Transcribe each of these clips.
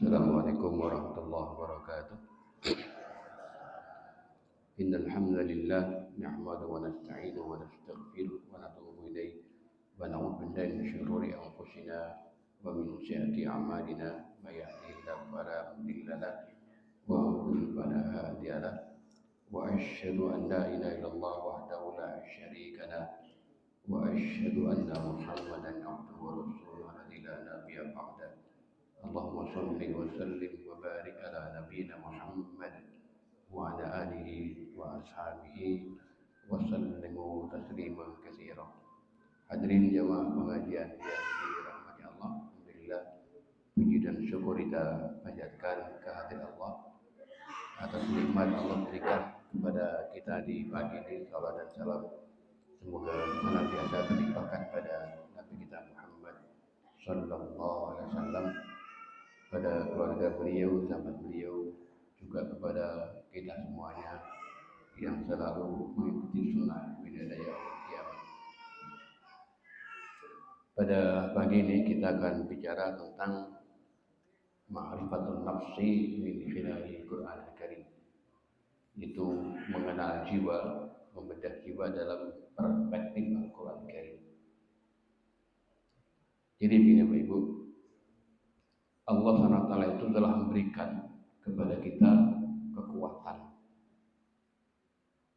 Assalamualaikum warahmatullahi wabarakatuh. Innal hamdalillah nahmaduhu wa nasta'inuhu wa nastaghfiruh wa natubu ilayh wa na'udzu billahi min shururi anfusina wa min sayyiati a'malina may yahdihillahu fala mudilla lahu wa man yudlil fala hadiya lahu wa asyhadu an la ilaha illallah wahdahu la syarika lahu wa asyhadu anna Muhammadan abduhu wa rasuluhu alladzi la nabiyya ba'dahu. Allahumma shalli wa sallim wa barik ala nabiyyina Muhammad wa ala alihi wa ashabihi wa sallimu tasliman katsiran. Hadirin jamaah pengajian yang dirahmati Allah, alhamdulillah puji dan syukur kita panjatkan kehadirat Allah atas nikmat Allah berikan kepada kita di pagi ini. Salam dan salam semoga senantiasa terlimpahkan pada Nabi kita Muhammad sallallahu alaihi wasallam, pada keluarga beliau, sahabat beliau, juga kepada kita semuanya yang selalu mengikuti sunnah bidadari kiamat. Pada pagi ini kita akan bicara tentang ma'rifatun nafsi min khilali Quran Al-Karim, itu mengenal jiwa, membedah jiwa dalam perspektif Al-Quran Al-Karim. Jadi begini Bapak Ibu, Allah SWT itu telah memberikan kepada kita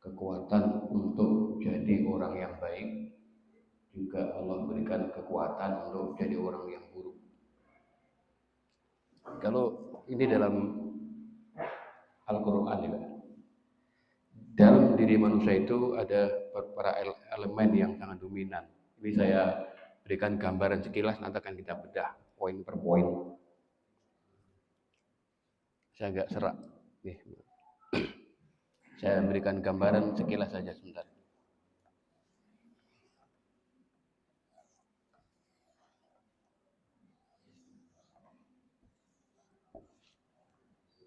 kekuatan untuk jadi orang yang baik, juga Allah berikan kekuatan untuk jadi orang yang buruk. Kalau ini dalam Al-Quran ya, dalam diri manusia itu ada beberapa elemen yang sangat dominan. Ini saya berikan gambaran sekilas, nanti akan kita bedah poin per poin. Saya agak serak nih. Saya berikan gambaran sekilas saja sebentar.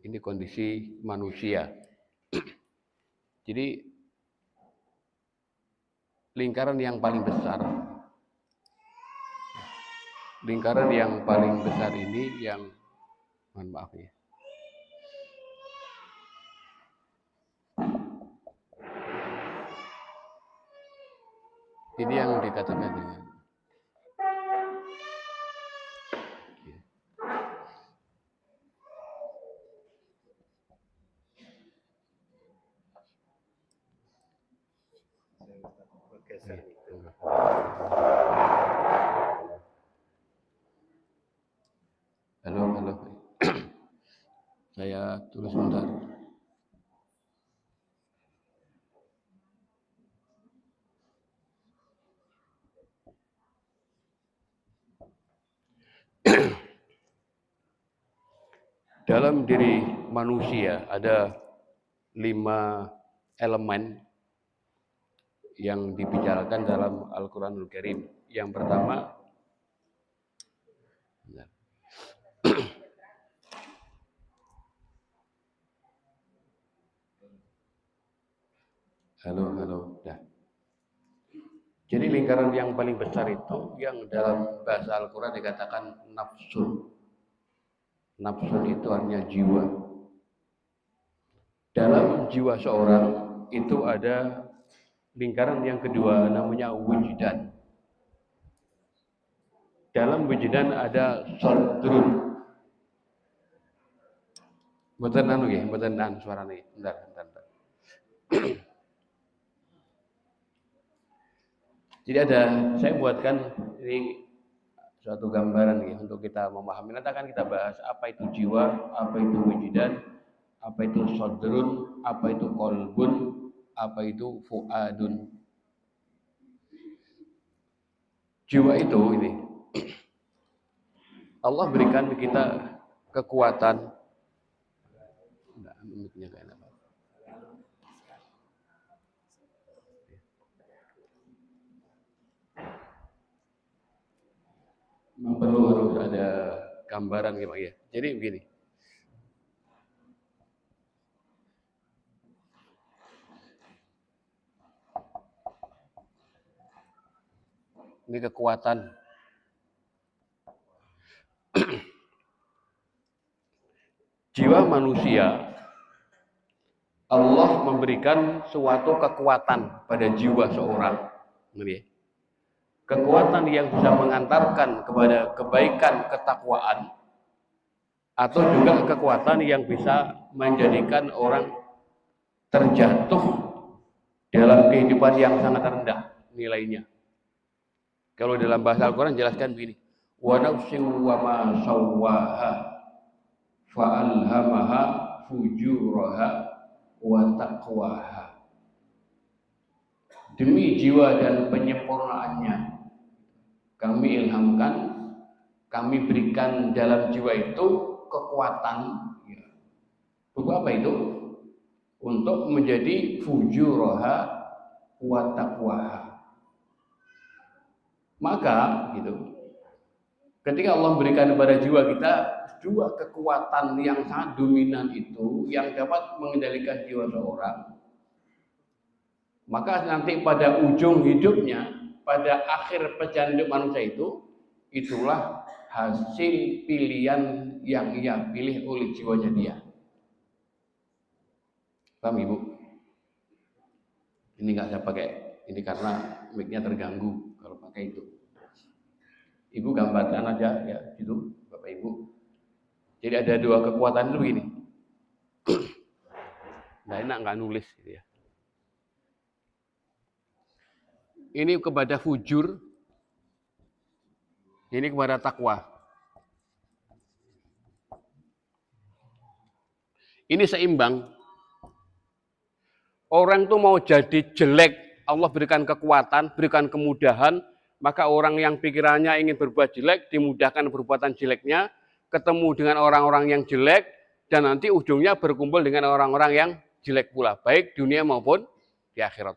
Ini kondisi manusia. Jadi lingkaran yang paling besar ini yang, mohon maaf ya. Ini yang dikatakan dengan halo. Saya tulis sebentar. Dalam diri manusia ada 5 elemen yang dibicarakan dalam Al-Quranul Karim. Yang pertama, halo. Dah. Jadi lingkaran yang paling besar itu yang dalam bahasa Al-Quran dikatakan nafsun. Nafsun itu artinya jiwa. Dalam jiwa seorang itu ada lingkaran yang kedua namanya wujudan. Dalam wujudan ada sadrun. Mboten suarane. Bentar. Jadi saya buatkan ini suatu gambaran ya untuk kita memahami. Nanti akan kita bahas apa itu jiwa, apa itu wujudan, apa itu sadrun, apa itu qalbun, apa itu fuadun. Jiwa itu ini Allah berikan kita kekuatan. Miknya kayak apa? Perlu harus ada gambaran gimana ya. Jadi begini. Ini kekuatan. jiwa manusia, Allah memberikan suatu kekuatan pada jiwa seorang. Kekuatan yang bisa mengantarkan kepada kebaikan, ketakwaan, atau juga kekuatan yang bisa menjadikan orang terjatuh dalam kehidupan yang sangat rendah nilainya. Kalau dalam bahasa Al-Quran jelaskan begini, wa nafsin wa ma sawwaha fa alhamaha fujuraha wa taqwaha. Demi jiwa dan penyempurnaannya kami ilhamkan, kami berikan dalam jiwa itu kekuatan. Untuk apa itu? Untuk menjadi fujuraha wa taqwaha. Maka gitu, ketika Allah memberikan kepada jiwa kita dua kekuatan yang sangat dominan itu yang dapat mengendalikan jiwa seorang, maka nanti pada ujung hidupnya, pada akhir perjalanan hidup manusia itu, itulah hasil pilihan yang ia pilih oleh jiwanya dia. Paham Ibu? Ini nggak saya pakai, ini karena mic-nya terganggu kalau pakai itu. Ibu gambarkan aja ya, gitu Bapak Ibu. Jadi ada dua kekuatan itu begini. Nah, enak nggak nulis gitu ya. Ini kepada fujur, ini kepada takwa. Ini seimbang. Orang tuh mau jadi jelek, Allah berikan kekuatan, berikan kemudahan, maka orang yang pikirannya ingin berbuat jelek, dimudahkan perbuatan jeleknya, ketemu dengan orang-orang yang jelek, dan nanti ujungnya berkumpul dengan orang-orang yang jelek pula, baik dunia maupun di akhirat.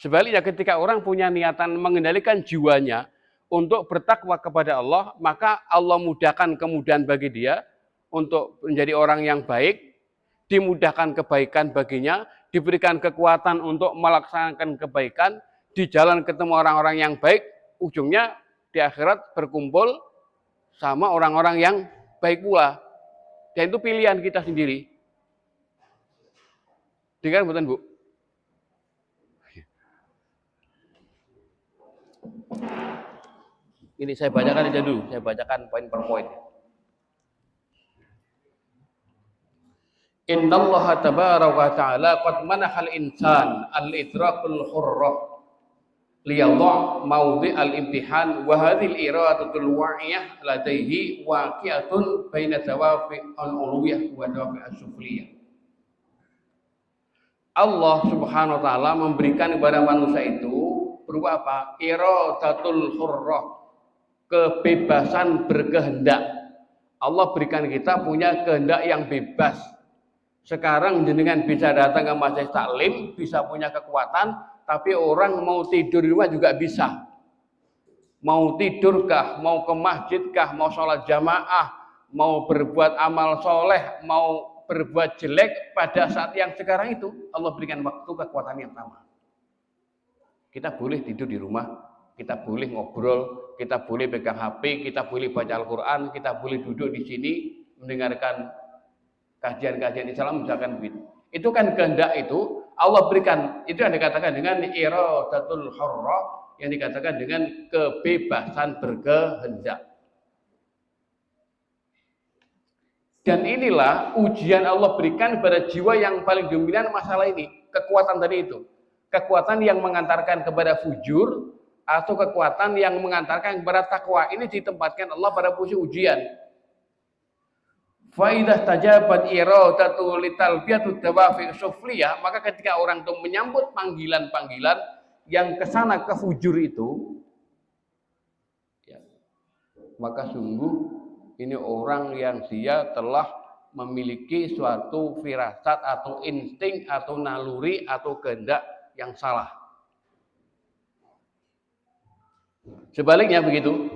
Sebaliknya ketika orang punya niatan mengendalikan jiwanya untuk bertakwa kepada Allah, maka Allah mudahkan kemudahan bagi dia untuk menjadi orang yang baik, dimudahkan kebaikan baginya, diberikan kekuatan untuk melaksanakan kebaikan, di jalan ketemu orang-orang yang baik, ujungnya di akhirat berkumpul sama orang-orang yang baik pula. Dan itu pilihan kita sendiri. Dengar betul Bu? Ini saya bacakan aja dulu, saya bacakan poin per poin. Innallaha tabaraka wa ta'ala qad manahal insan al-idrakul hurrah liyadha' mawdi' al-imtihan wa hadhihi al-iradatul wa'iyah ladaihi waqi'atun baina dawafi al-uluwiyah wa dawafi as-sufliyah. Allah Subhanahu wa taala memberikan kepada manusia itu berupa apa? Iradatul hurrah, kebebasan berkehendak. Allah berikan kita punya kehendak yang bebas. Sekarang jenengan bisa datang ke majelis taklim, bisa punya kekuatan, tapi orang mau tidur di rumah juga bisa. Mau tidurkah, mau ke masjidkah, mau sholat jamaah, mau berbuat amal soleh, mau berbuat jelek pada saat yang sekarang itu, Allah berikan waktu kekuatan yang sama. Kita boleh tidur di rumah, kita boleh ngobrol, kita boleh pegang HP, kita boleh baca Al-Quran, kita boleh duduk di sini mendengarkan kajian-kajian Islam misalkan begitu. Itu kan kehendak itu Allah berikan. Itu yang dikatakan dengan iradatul hurrah, yang dikatakan dengan kebebasan berkehendak. Dan inilah ujian Allah berikan kepada jiwa yang paling dominan masalah ini, kekuatan tadi itu. Kekuatan yang mengantarkan kepada fujur atau kekuatan yang mengantarkan kepada takwa. Ini ditempatkan Allah pada posisi ujian. Faidah tajabat iradatu litalbiyatu dawafi sufliyah, maka ketika orang itu menyambut panggilan-panggilan yang kesana ke fujur itu, ya, maka sungguh ini orang yang dia telah memiliki suatu firasat atau insting atau naluri atau kehendak yang salah. Sebaliknya begitu.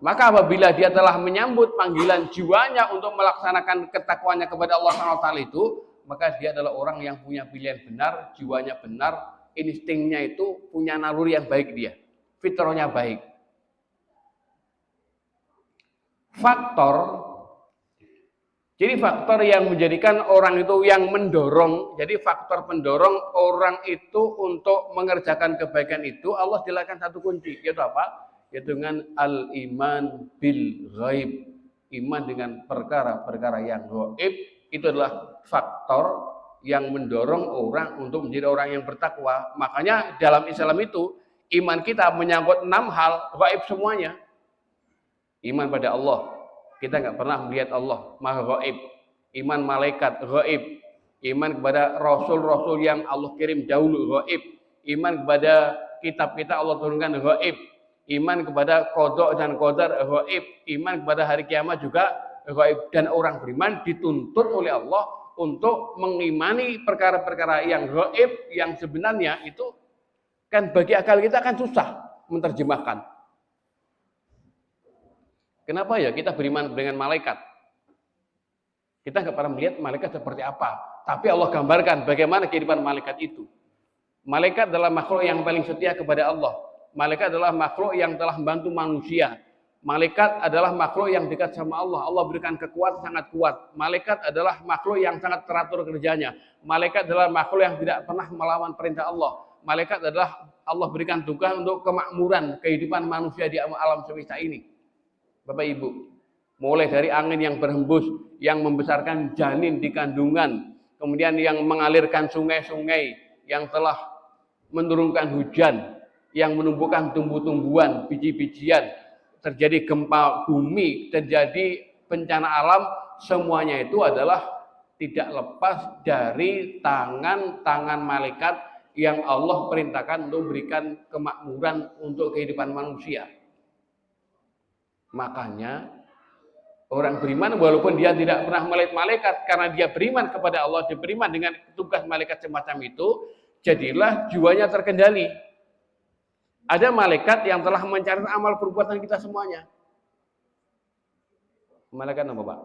Maka apabila dia telah menyambut panggilan jiwanya untuk melaksanakan ketakwaannya kepada Allah SWT itu, maka dia adalah orang yang punya pilihan benar, jiwanya benar, instingnya itu punya naluri yang baik dia, fitrahnya baik. faktor. Jadi faktor yang menjadikan orang itu yang mendorong, jadi faktor pendorong orang itu untuk mengerjakan kebaikan itu Allah jelaskan satu kunci, yaitu apa? Yaitu dengan al-iman bil ghaib. Iman dengan perkara-perkara yang gaib itu adalah faktor yang mendorong orang untuk menjadi orang yang bertakwa. Makanya dalam Islam itu iman kita menyangkut 6 hal gaib semuanya. Iman pada Allah, kita nggak pernah melihat Allah, maha gaib. Iman malaikat, gaib. Iman kepada rasul-rasul yang Allah kirim dahulu, gaib. Iman kepada kitab-kitab Allah turunkan, gaib. Iman kepada qada dan qadar, gaib. Iman kepada hari kiamat juga gaib. Dan orang beriman dituntut oleh Allah untuk mengimani perkara-perkara yang gaib yang sebenarnya itu kan bagi akal kita kan susah menerjemahkan. Kenapa ya kita beriman dengan malaikat? Kita nggak pernah melihat malaikat seperti apa. Tapi Allah gambarkan bagaimana kehidupan malaikat itu. Malaikat adalah makhluk yang paling setia kepada Allah. Malaikat adalah makhluk yang telah membantu manusia. Malaikat adalah makhluk yang dekat sama Allah. Allah berikan kekuatan sangat kuat. Malaikat adalah makhluk yang sangat teratur kerjanya. Malaikat adalah makhluk yang tidak pernah melawan perintah Allah. Malaikat adalah Allah berikan tugas untuk kemakmuran kehidupan manusia di alam semesta ini. Bapak Ibu, mulai dari angin yang berhembus, yang membesarkan janin di kandungan, kemudian yang mengalirkan sungai-sungai, yang telah menurunkan hujan, yang menumbuhkan tumbuh-tumbuhan, biji-bijian, terjadi gempa bumi, terjadi bencana alam, semuanya itu adalah tidak lepas dari tangan-tangan malaikat yang Allah perintahkan untuk memberikan kemakmuran untuk kehidupan manusia. Makanya orang beriman walaupun dia tidak pernah melihat malaikat, karena dia beriman kepada Allah, dia beriman dengan tugas malaikat semacam itu, jadilah jiwanya terkendali. Ada malaikat yang telah mencatat amal perbuatan kita semuanya. Malaikat apa Pak?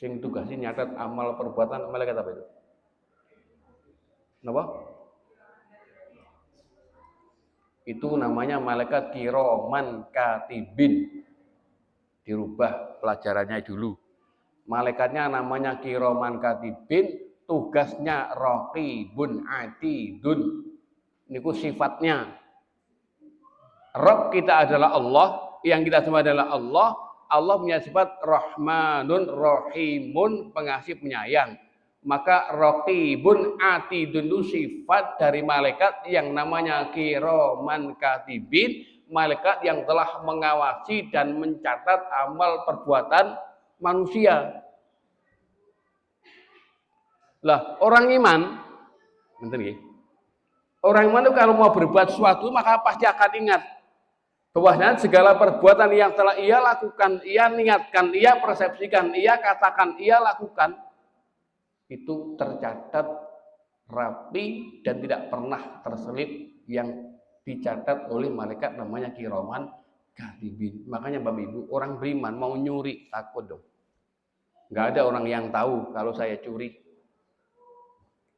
Sing tugasnya nyatat amal perbuatan, malaikat apa itu? Apa? Itu namanya malaikat kiroman katibin. Dirubah pelajarannya dulu. Malaikatnya namanya kiroman katibin, tugasnya raqibun atidun. Niku sifatnya. Rabb kita adalah Allah, yang kita semua adalah Allah. Allah punya sifat Rahmanun Rahimun, pengasih penyayang. Maka raqibun atidun itu sifat dari malaikat yang namanya kiroman katibin, malaikat yang telah mengawasi dan mencatat amal perbuatan manusia. Lah, orang iman, orang iman itu kalau mau berbuat sesuatu maka pasti akan ingat bahwasanya segala perbuatan yang telah ia lakukan, ia niatkan, ia persepsikan, ia katakan, ia lakukan itu tercatat rapi dan tidak pernah terselip yang dicatat oleh malaikat namanya kiroman katibin. Makanya Bapak Ibu, orang beriman mau nyuri takut dong. Nggak ada orang yang tahu kalau saya curi.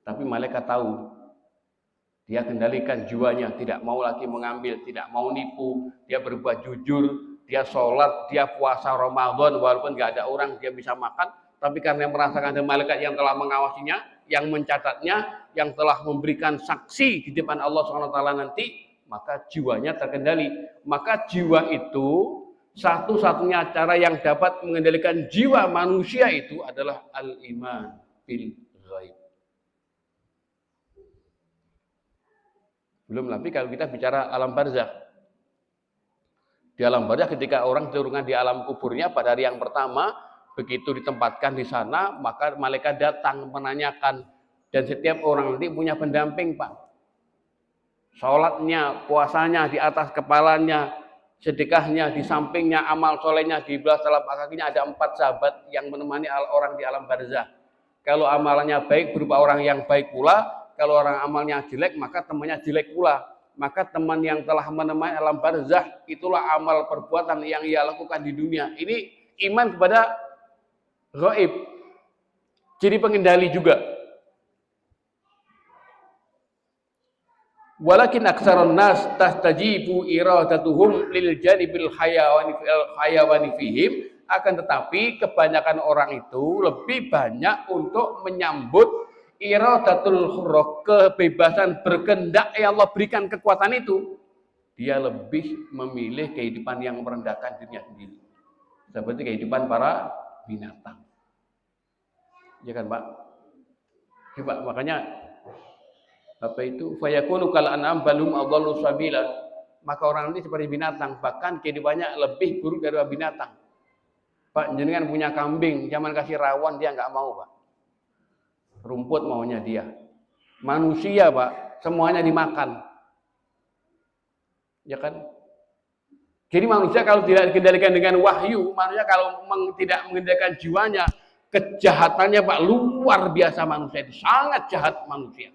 Tapi malaikat tahu. Dia kendalikan jiwanya, tidak mau lagi mengambil, tidak mau nipu, dia berbuat jujur, dia sholat, dia puasa Ramadan, walaupun nggak ada orang dia bisa makan, tapi karena merasakan ada malaikat yang telah mengawasinya, yang mencatatnya, yang telah memberikan saksi di depan Allah SWT nanti, maka jiwanya terkendali. Maka jiwa itu satu-satunya cara yang dapat mengendalikan jiwa manusia itu adalah al-iman bil ghaib. Belum lagi kalau kita bicara alam barzakh. Di alam barzakh ketika orang diturunkan di alam kuburnya pada hari yang pertama, begitu ditempatkan di sana, maka malaikat datang menanyakan, dan setiap orang nanti punya pendamping, Pak. Sholatnya, puasanya di atas kepalanya, sedekahnya di sampingnya, amal solehnya di belah telapak kakinya, ada 4 sahabat yang menemani orang di alam barzakh. Kalau amalannya baik berupa orang yang baik pula, kalau orang amalnya jelek maka temannya jelek pula. Maka teman yang telah menemani alam barzakh itulah amal perbuatan yang ia lakukan di dunia. Ini iman kepada gaib. Jadi pengendali juga. Walakin aksarun nas tastajibu iradatuhum lil janibil hayawani fihim, akan tetapi kebanyakan orang itu lebih banyak untuk menyambut iradatul hurrah, kebebasan berkehendak yang Allah berikan kekuatan itu. Dia lebih memilih kehidupan yang merendahkan dirinya sendiri, seperti kehidupan para binatang. Ya kan, Pak? Ya, Pak, makanya apa itu fayakunu kal an'am balum adallu sabila, maka orang ini seperti binatang, bahkan kehidupannya lebih buruk dari binatang. Pak, jenengan punya kambing, zaman kasih rawon dia nggak mau, Pak. Rumput maunya dia. Manusia, Pak, semuanya dimakan. Ya kan? Jadi manusia kalau tidak dikendalikan dengan wahyu, manusia kalau tidak mengendalikan jiwanya, kejahatannya, Pak, luar biasa. Manusia itu sangat jahat manusia.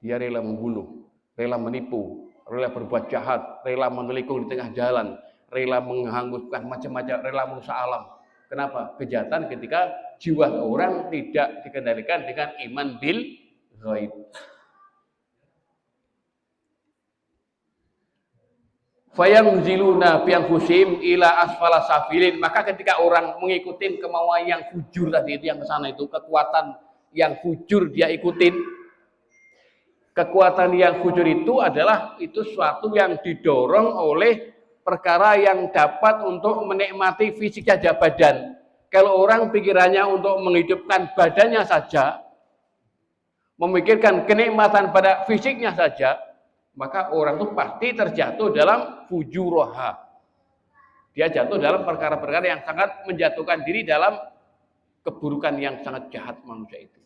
Dia rela membunuh, rela menipu, rela berbuat jahat, rela menelikung di tengah jalan, rela menghanguskan macam-macam, rela merusak alam. Kenapa? Kejahatan ketika jiwa orang tidak dikendalikan dengan iman bil ghaib. Fayanziluna fi anfusihim ila asfala safilin, maka ketika orang mengikuti kemauan yang fujur tadi itu, yang kesana itu, kekuatan yang fujur dia ikutin. Kekuatan yang fujur itu adalah suatu yang didorong oleh perkara yang dapat untuk menikmati fisik saja, badan. Kalau orang pikirannya untuk menghidupkan badannya saja, memikirkan kenikmatan pada fisiknya saja, maka orang itu pasti terjatuh dalam fujuroha. Dia jatuh dalam perkara-perkara yang sangat menjatuhkan diri dalam keburukan yang sangat jahat manusia itu.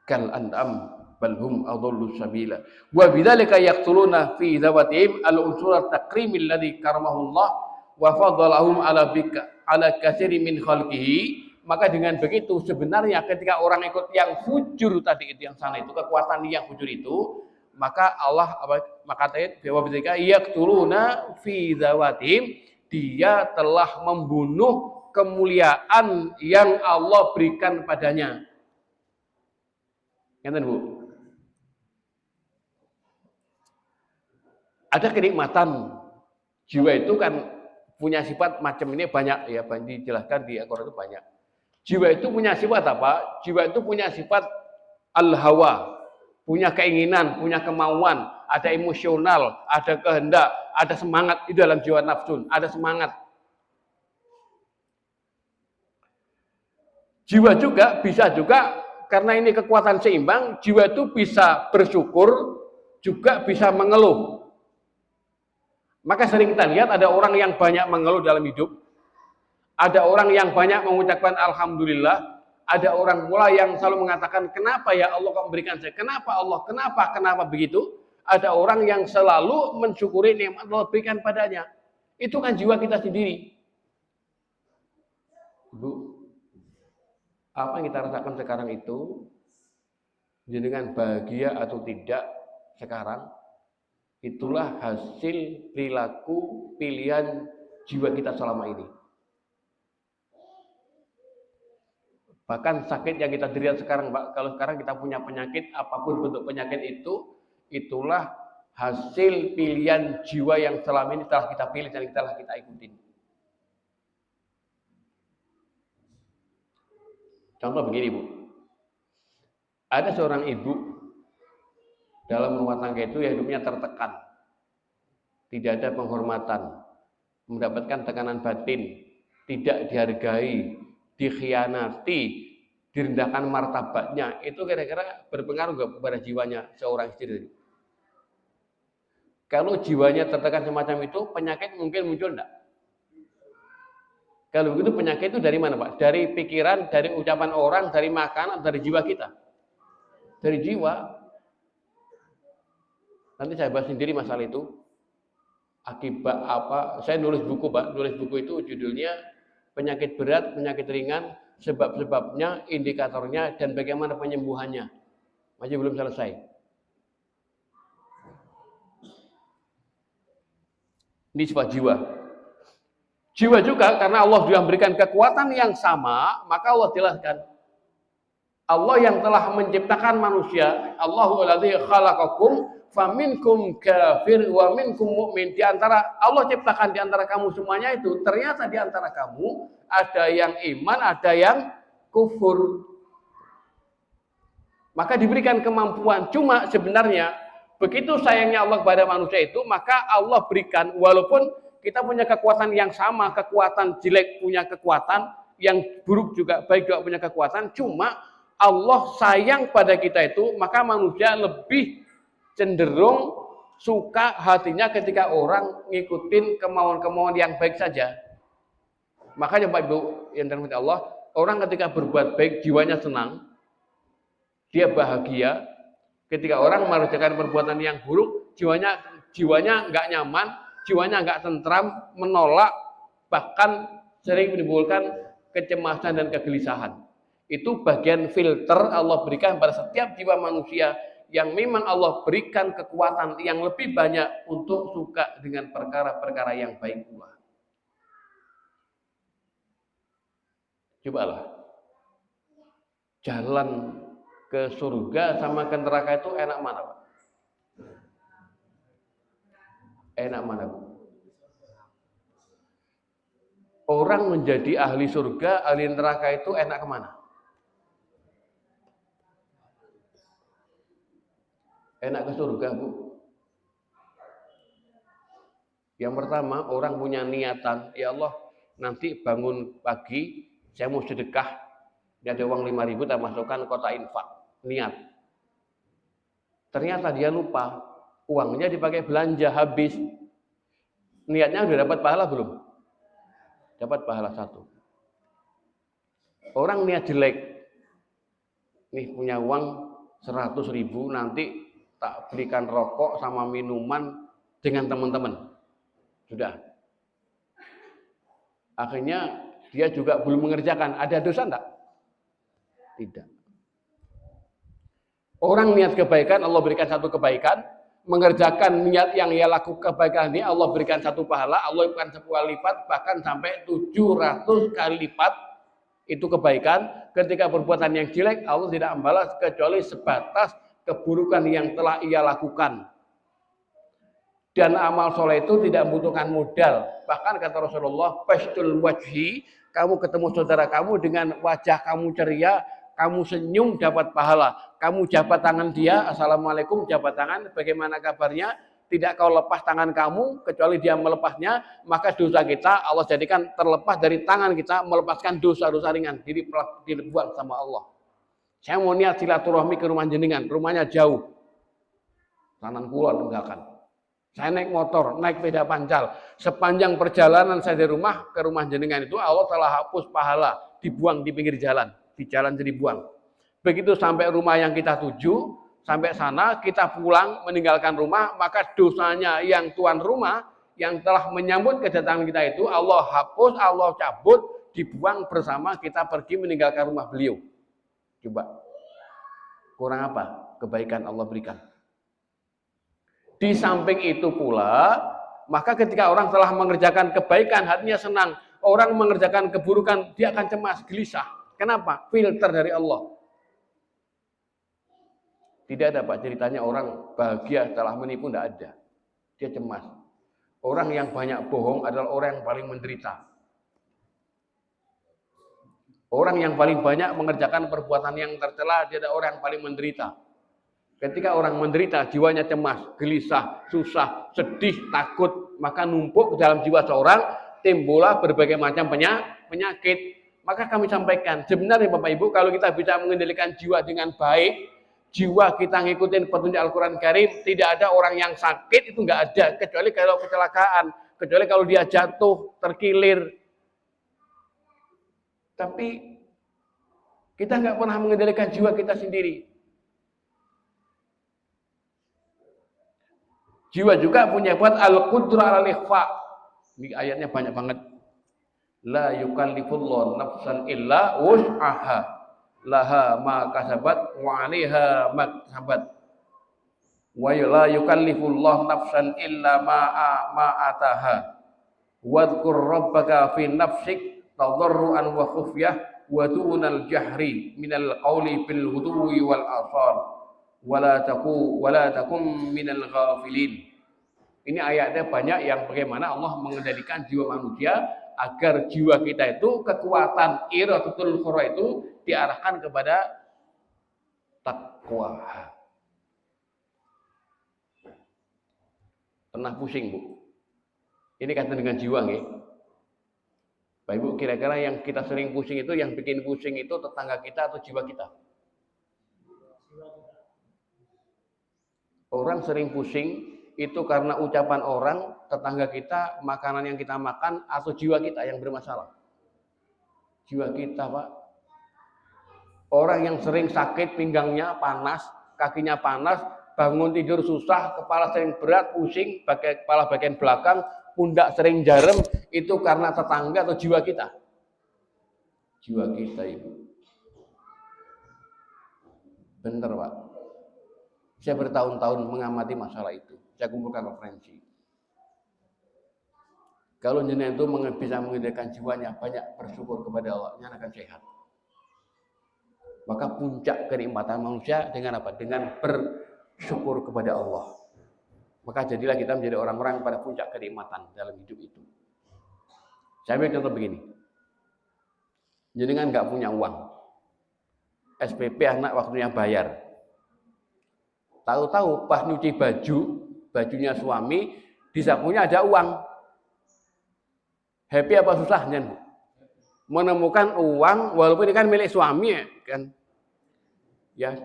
Kal an'am bal hum adallu sabila wa bidzalika yaqtuluna fi zawatihim al-unsur at-takrim alladhi karamahu Allah wa fadalahum ala katsiri min khalqihi. Maka dengan begitu sebenarnya ketika orang ikut yang fujur tadi itu, yang sana itu, kekuatan yang fujur itu, maka Allah maka bahwa bidzalika yaqtuluna fi zawatihim, dia telah membunuh kemuliaan yang Allah berikan padanya. Ngeten, Bu. Ada kenikmatan. Jiwa itu kan punya sifat macam ini banyak ya, dijelaskan di Al-Qur'an itu banyak. Jiwa itu punya sifat apa? Jiwa itu punya sifat al-hawa, punya keinginan, punya kemauan, ada emosional, ada kehendak, ada semangat. Itu dalam jiwa nafsun, ada semangat. Jiwa juga bisa juga, karena ini kekuatan seimbang, jiwa itu bisa bersyukur, juga bisa mengeluh. Maka sering kita lihat ada orang yang banyak mengeluh dalam hidup, ada orang yang banyak mengucapkan alhamdulillah, ada orang pula yang selalu mengatakan kenapa ya Allah kok memberikan saya, kenapa Allah, kenapa begitu. Ada orang yang selalu mensyukuri nikmat Allah berikan padanya. Itu kan jiwa kita sendiri. Bu, apa yang kita rasakan sekarang itu, dengan bahagia atau tidak sekarang, itulah hasil perilaku pilihan jiwa kita selama ini. Bahkan sakit yang kita derita sekarang, Pak, kalau sekarang kita punya penyakit, apapun bentuk penyakit itu, itulah hasil pilihan jiwa yang selama ini telah kita pilih dan telah kita ikutin. Contoh begini, Bu. Ada seorang ibu dalam rumah tangga itu ya hidupnya tertekan. Tidak ada penghormatan, mendapatkan tekanan batin, tidak dihargai, dikhianati, direndahkan martabatnya. Itu kira-kira berpengaruh nggak kepada jiwanya seorang istri? Kalau jiwanya tertekan semacam itu, penyakit mungkin muncul enggak? Kalau begitu penyakit itu dari mana, Pak? Dari pikiran, dari ucapan orang, dari makanan, dari jiwa kita. Dari jiwa. Nanti saya bahas sendiri masalah itu. Akibat apa? Saya nulis buku, Pak. Nulis buku itu judulnya penyakit berat, penyakit ringan, sebab-sebabnya, indikatornya, dan bagaimana penyembuhannya. Masih belum selesai. Ini sifat jiwa. Jiwa juga karena Allah juga memberikan kekuatan yang sama, maka Allah jelaskan Allah yang telah menciptakan manusia, Allahu alladzi khalaqakum faminkum kafir wa minkum mu'min. Di antara Allah ciptakan di antara kamu semuanya itu, ternyata di antara kamu ada yang iman, ada yang kufur. Maka diberikan kemampuan. Cuma sebenarnya begitu sayangnya Allah kepada manusia itu, maka Allah berikan, walaupun kita punya kekuatan yang sama, kekuatan jelek punya kekuatan, yang buruk juga baik juga punya kekuatan, cuma Allah sayang pada kita itu, maka manusia lebih cenderung suka hatinya ketika orang ngikutin kemauan-kemauan yang baik saja. Makanya Bapak Ibu yang dirahmati Allah, orang ketika berbuat baik jiwanya senang, dia bahagia. Ketika orang mengerjakan perbuatan yang buruk, jiwanya nggak nyaman, jiwanya nggak tentram, menolak, bahkan sering menimbulkan kecemasan dan kegelisahan. Itu bagian filter Allah berikan pada setiap jiwa manusia yang memang Allah berikan kekuatan yang lebih banyak untuk suka dengan perkara-perkara yang baik pula. Cobalah jalan ke surga sama ke neraka itu enak mana, Pak? Enak mana, Bu? Orang menjadi ahli surga, ahli neraka itu enak kemana? Enak ke surga, Bu. Yang pertama, orang punya niatan, ya Allah, nanti bangun pagi, saya mau sedekah, dia ada uang 5.000, tak masukkan kota infak, niat. Ternyata dia lupa, uangnya dipakai belanja, habis. Niatnya udah dapat pahala belum? Dapat pahala 1. Orang niat jelek, nih punya uang 100.000, nanti tak belikan rokok sama minuman dengan teman-teman. Sudah. Akhirnya dia juga belum mengerjakan. Ada dosa enggak? Tidak. Orang niat kebaikan, Allah berikan 1 kebaikan. Mengerjakan niat yang ia lakukan kebaikan ini, Allah berikan 1 pahala. Allah berikan 10 kali lipat, bahkan sampai 700 kali lipat. Itu kebaikan. Ketika perbuatan yang jelek, Allah tidak membalas kecuali sebatas keburukan yang telah ia lakukan. Dan amal soleh itu tidak membutuhkan modal. Bahkan kata Rasulullah, fastul wajhi, kamu ketemu saudara kamu dengan wajah kamu ceria, kamu senyum dapat pahala. Kamu jabat tangan dia, assalamualaikum, jabat tangan, bagaimana kabarnya? Tidak kau lepas tangan kamu, kecuali dia melepasnya, maka dosa kita Allah jadikan terlepas dari tangan kita, melepaskan dosa-dosa ringan, dibuang sama Allah. Saya mau niat silaturahmi ke rumah jenengan, rumahnya jauh, kanan kulon enggakkan. Saya naik motor, naik sepeda pancal, sepanjang perjalanan saya dari rumah ke rumah jenengan itu, Allah telah hapus pahala, dibuang di pinggir jalan, di jalan jadi buang. Begitu sampai rumah yang kita tuju, sampai sana kita pulang meninggalkan rumah, maka dosanya yang tuan rumah yang telah menyambut kedatangan kita itu Allah hapus, Allah cabut, dibuang bersama kita pergi meninggalkan rumah beliau. Coba, kurang apa kebaikan Allah berikan? Di samping itu pula, maka ketika orang telah mengerjakan kebaikan, hatinya senang. Orang mengerjakan keburukan, dia akan cemas, gelisah. Kenapa? Filter dari Allah. Tidak ada, Pak, ceritanya orang bahagia setelah menipu, tidak ada. Dia cemas. Orang yang banyak bohong adalah orang yang paling menderita. Orang yang paling banyak mengerjakan perbuatan yang tercela, dia adalah orang yang paling menderita. Ketika orang menderita, jiwanya cemas, gelisah, susah, sedih, takut, maka numpuk ke dalam jiwa seorang, timbullah berbagai macam penyakit. Maka kami sampaikan, sebenarnya Bapak Ibu, kalau kita bisa mengendalikan jiwa dengan baik, jiwa kita ngikutin petunjuk Al-Quran Karim, tidak ada orang yang sakit, itu nggak ada, kecuali kalau kecelakaan, kecuali kalau dia jatuh, terkilir. Tapi kita nggak pernah mengendalikan jiwa kita sendiri. Jiwa juga punya buat al-qudrah al-ikhfa. Ini ayatnya banyak banget. La yukallifullahu nafsan illa wus'aha. Laha ma kasabat wa 'alaiha ma kasabat. Wa la yukallifullahu nafsan illa ma ataha. Wadhkur rabbaka fi nafsik tadarruan wa khufyah wa dunal jahri minal qawli bil huduwi wal asal wala takum minal ghafilin. Ini ayatnya banyak yang bagaimana Allah mengendalikan jiwa manusia agar jiwa kita itu kekuatan iradatul khura itu diarahkan kepada takwa. Pernah pusing, Bu? Ini kaitan dengan jiwa, nggih. Bapak Ibu, kira-kira yang kita sering pusing itu, yang bikin pusing itu tetangga kita atau jiwa kita? Orang sering pusing itu karena ucapan orang, tetangga kita, makanan yang kita makan, atau jiwa kita yang bermasalah. Jiwa kita, Pak. Orang yang sering sakit, pinggangnya panas, kakinya panas, bangun tidur susah, kepala sering berat, pusing, kepala bagian belakang, pundak sering jarem, itu karena tetangga atau jiwa kita? Jiwa kita, Ibu. Bener, Pak. Saya bertahun-tahun mengamati masalah itu. Saya kumpulkan referensi. Kalau jenengan itu bisa mengendalikan jiwanya, banyak bersyukur kepada Allah, jenengan akan sehat. Maka puncak kenikmatan manusia dengan apa? Dengan bersyukur kepada Allah. Maka jadilah kita menjadi orang-orang pada puncak kenikmatan dalam hidup itu. Saya ambil contoh begini. Jenengan nggak punya uang. SPP anak waktunya bayar. Tahu-tahu pas nyuci bajunya suami, di sakunya ada uang. Happy apa susahnya? Menemukan uang, walaupun ini kan milik suami ya, kan? Ya,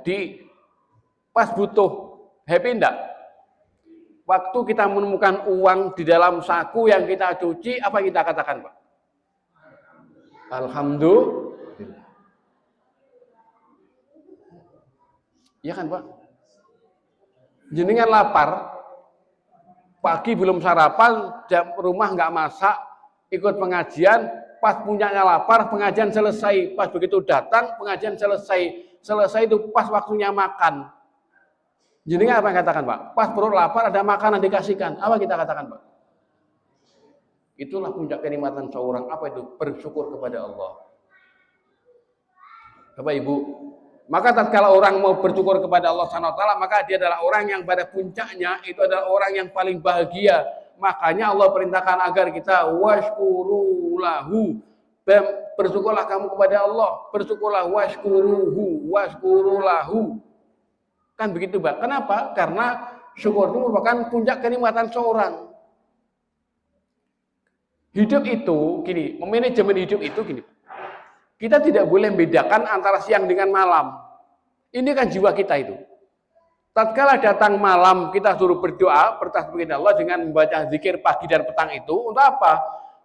pas butuh, happy enggak? Waktu kita menemukan uang di dalam saku yang kita cuci, apa kita katakan, Pak? Alhamdulillah. Iya kan, Pak? Jenengan lapar, pagi belum sarapan, jam rumah nggak masak, ikut pengajian, pas punyanya lapar, pengajian selesai, pas begitu datang, pengajian selesai itu pas waktunya makan. Jenengan apa yang katakan, Pak? Pas perut lapar ada makanan dikasihkan, apa kita katakan, Pak? Itulah puncak kenikmatan seorang, apa itu? Bersyukur kepada Allah. Bapak Ibu, maka tatkala orang mau bersyukur kepada Allah Subhanahu wa taala, maka dia adalah orang yang pada puncaknya itu adalah orang yang paling bahagia. Makanya Allah perintahkan agar kita washkuru lahu. Bersyukurlah kamu kepada Allah, bersyukurlah washkuru lahu. Kan begitu, Pak. Kenapa? Karena syukur itu merupakan puncak kenikmatan seorang. Hidup itu gini, manajemen hidup itu gini. Kita tidak boleh membedakan antara siang dengan malam. Ini kan jiwa kita itu. Tatkala datang malam, kita suruh berdoa, bertasbih kepada Allah dengan membaca zikir pagi dan petang itu. Untuk apa?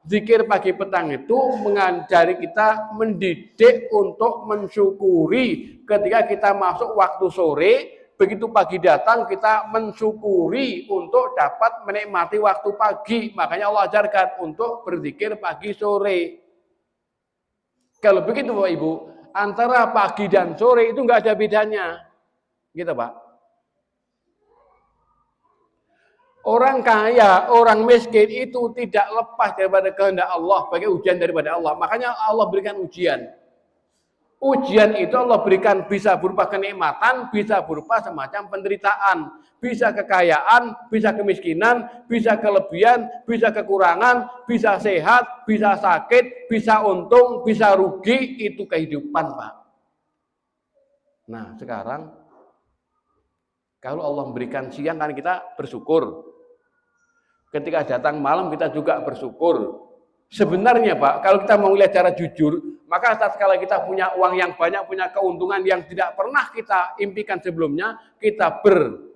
Zikir pagi petang itu mengajari kita, mendidik untuk mensyukuri ketika kita masuk waktu sore. Begitu pagi datang, kita mensyukuri untuk dapat menikmati waktu pagi. Makanya Allah ajarkan untuk berzikir pagi sore. Kalau begitu Bapak Ibu, antara pagi dan sore itu nggak ada bedanya. Gitu Pak. Orang kaya, orang miskin itu tidak lepas daripada kehendak Allah, sebagai ujian daripada Allah. Makanya Allah berikan ujian. Ujian itu Allah berikan bisa berupa kenikmatan, bisa berupa semacam penderitaan. Bisa kekayaan, bisa kemiskinan, bisa kelebihan, bisa kekurangan, bisa sehat, bisa sakit, bisa untung, bisa rugi, itu kehidupan, Pak. Nah, sekarang kalau Allah memberikan siang kan kita bersyukur. Ketika datang malam kita juga bersyukur. Sebenarnya, Pak, kalau kita mau lihat cara jujur, maka tatkala kita punya uang yang banyak, punya keuntungan yang tidak pernah kita impikan sebelumnya, kita bersyukur.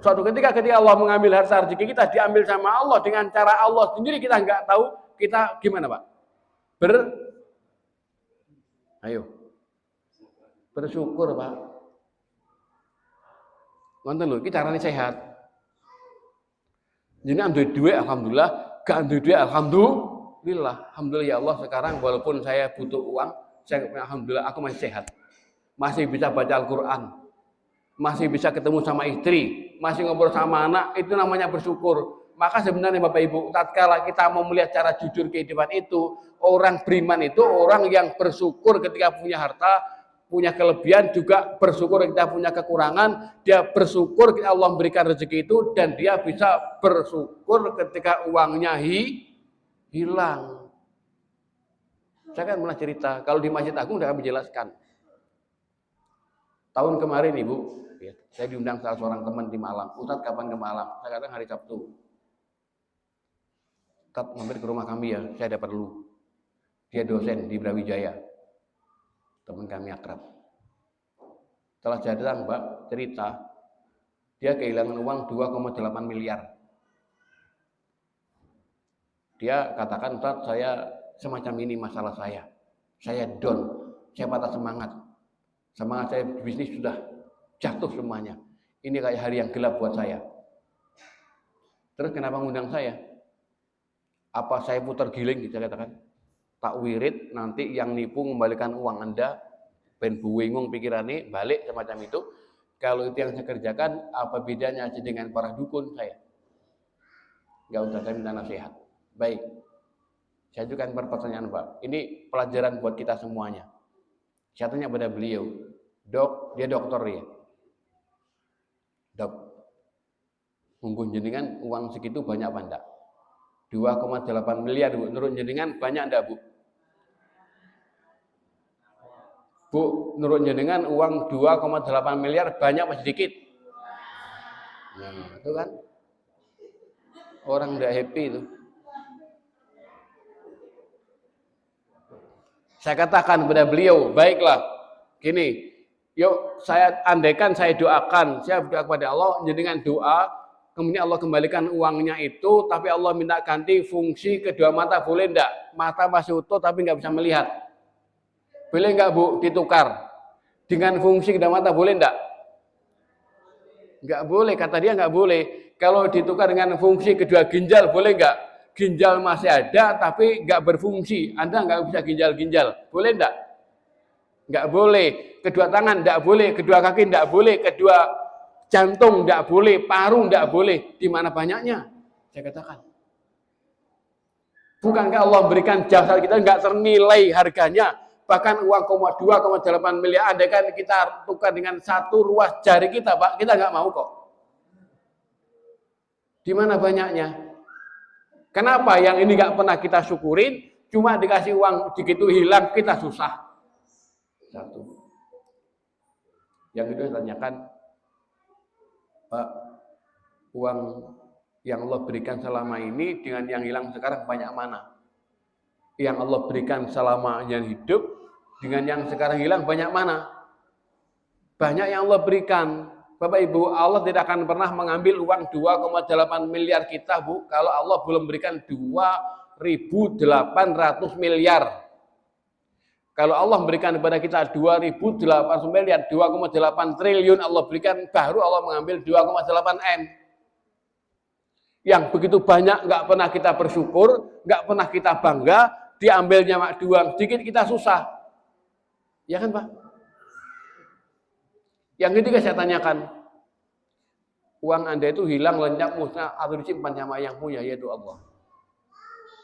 Suatu ketika Allah mengambil harta rezeki kita, diambil sama Allah dengan cara Allah sendiri, kita nggak tahu kita gimana, Pak? Bersyukur, Pak. Nonton lho, kita caranya sehat. Jadi ambil duit, alhamdulillah. Gak ambil duit, alhamdulillah. Alhamdulillah ya Allah, sekarang walaupun saya butuh uang, alhamdulillah aku masih sehat. Masih bisa baca Al-Quran. Masih bisa ketemu sama istri. Masih ngobrol sama anak, itu namanya bersyukur. Maka sebenarnya Bapak Ibu, tatkala kita mau melihat cara jujur kehidupan itu, orang beriman itu orang yang bersyukur ketika punya harta, punya kelebihan, juga bersyukur ketika punya kekurangan, dia bersyukur ketika Allah memberikan rezeki itu, dan dia bisa bersyukur ketika uangnya hilang. Saya kan pernah cerita, kalau di Masjid Agung sudah kami jelaskan. Tahun kemarin Ibu, saya diundang salah seorang teman di Malang. Ustadz kapan ke Malang? Saya katakan hari Sabtu. Ustadz mampir ke rumah kami ya, saya ada perlu. Dia dosen di Brawijaya. Teman kami akrab. Setelah saya datang Mbak, cerita, dia kehilangan uang 2,8 miliar. Dia katakan, Ustadz saya semacam ini masalah saya. Saya down, saya patah semangat. Semangat saya bisnis sudah jatuh semuanya. Ini kayak hari yang gelap buat saya. Terus kenapa ngundang saya? Apa saya putar giling gitu saya katakan. Tak wirid nanti yang nipu mengembalikan uang Anda, ben buwingung pikirannya, balik semacam itu. Kalau itu yang saya kerjakan, apa bedanya dengan para dukun saya? Enggak usah, saya minta nasihat. Baik. Saya ajukan pertanyaan Pak. Ini pelajaran buat kita semuanya. Saya tanya pada beliau, Dok, dia dokter ya. Dok, mungkin jenengan uang segitu banyak apa enggak? 2,8 miliar Bu. Menurut jenengan banyak enggak Bu? Bu, menurut jenengan uang 2,8 miliar banyak apa sedikit? Nah, itu kan. Orang enggak happy itu. Saya katakan kepada beliau, baiklah, gini, yuk saya andaikan saya doakan, saya berdoa kepada Allah, jenengan doa, kemudian Allah kembalikan uangnya itu, tapi Allah minta ganti fungsi kedua mata, boleh enggak? Mata masih utuh tapi enggak bisa melihat. Boleh enggak Bu ditukar? Dengan fungsi kedua mata boleh enggak? Enggak boleh, kata dia enggak boleh. Kalau ditukar dengan fungsi kedua ginjal boleh enggak? Ginjal masih ada tapi enggak berfungsi. Anda enggak bisa ginjal-ginjal. Boleh enggak? Enggak boleh. Kedua tangan enggak boleh, kedua kaki enggak boleh, kedua jantung enggak boleh, paru enggak boleh. Di mana banyaknya? Saya katakan. Bukankah Allah berikan jasa kita enggak ternilai harganya? Bahkan uang 2,8 miliar andaikan kita tukar dengan satu ruas jari kita, Pak, kita enggak mau kok. Di mana banyaknya? Kenapa yang ini nggak pernah kita syukurin, cuma dikasih uang begitu hilang kita susah. Satu. Yang kedua tanyakan, Pak, uang yang Allah berikan selama ini dengan yang hilang sekarang banyak mana? Yang Allah berikan selama yang hidup dengan yang sekarang hilang banyak mana? Banyak yang Allah berikan. Bapak Ibu, Allah tidak akan pernah mengambil uang 2,8 miliar kita, Bu, kalau Allah belum berikan 2.800 miliar. Kalau Allah memberikan kepada kita 2.800 miliar, 2,8 triliun Allah berikan, baru Allah mengambil 2,8 M. Yang begitu banyak nggak pernah kita bersyukur, nggak pernah kita bangga, diambilnya mak doang, sedikit kita susah. Ya kan Pak? Yang ketiga saya tanyakan, uang Anda itu hilang, lenyap, musnah, atau disimpan sama yang punya, yaitu Allah.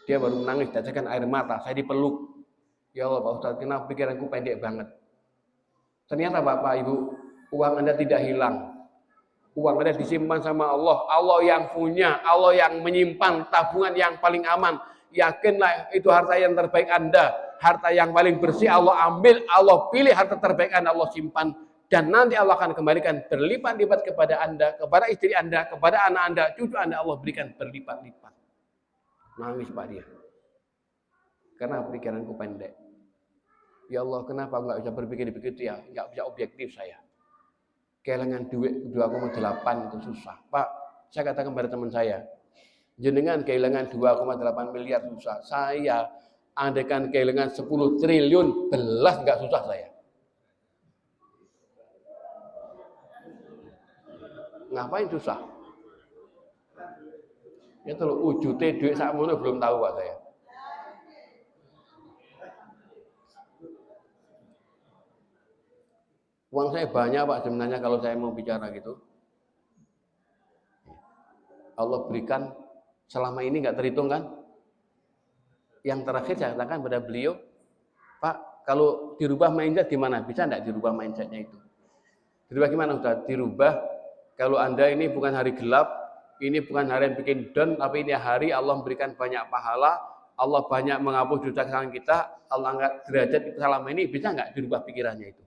Dia baru menangis, tetesan air mata, saya dipeluk. Ya Allah Pak Ustadz, kenapa pikiranku pendek banget? Ternyata Bapak Ibu, uang Anda tidak hilang. Uang Anda disimpan sama Allah. Allah yang punya, Allah yang menyimpan tabungan yang paling aman. Yakinlah itu harta yang terbaik Anda. Harta yang paling bersih Allah ambil, Allah pilih harta terbaik Anda, Allah simpan. Dan nanti Allah akan kembalikan berlipat-lipat kepada Anda, kepada istri Anda, kepada anak Anda, cucu Anda, Allah berikan berlipat-lipat. Nangis Pak dia. Karena pikiranku pendek. Ya Allah, kenapa enggak bisa berpikir begitu ya? Enggak bisa objektif saya. Kehilangan duit 2,8 itu susah. Pak, saya katakan pada teman saya, jenengan kehilangan 2,8 miliar susah. Saya andaikan kehilangan 10 triliun, belas enggak susah saya. Ngapain susah? Itu loh, ujute duit sakmono belum tahu Pak saya. Uang saya banyak Pak sebenarnya kalau saya mau bicara gitu. Allah berikan Selama ini nggak terhitung kan? Yang terakhir saya katakan pada beliau, Pak, kalau dirubah mindset gimana? Bisa nggak dirubah mindsetnya itu? Dirubah gimana? Udah dirubah, kalau Anda ini bukan hari gelap, ini bukan hari yang bikin down, tapi ini hari Allah memberikan banyak pahala, Allah banyak menghapus dosa kesalahan kita, Allah angkat derajat kita selama ini, bisa nggak dirubah pikirannya itu?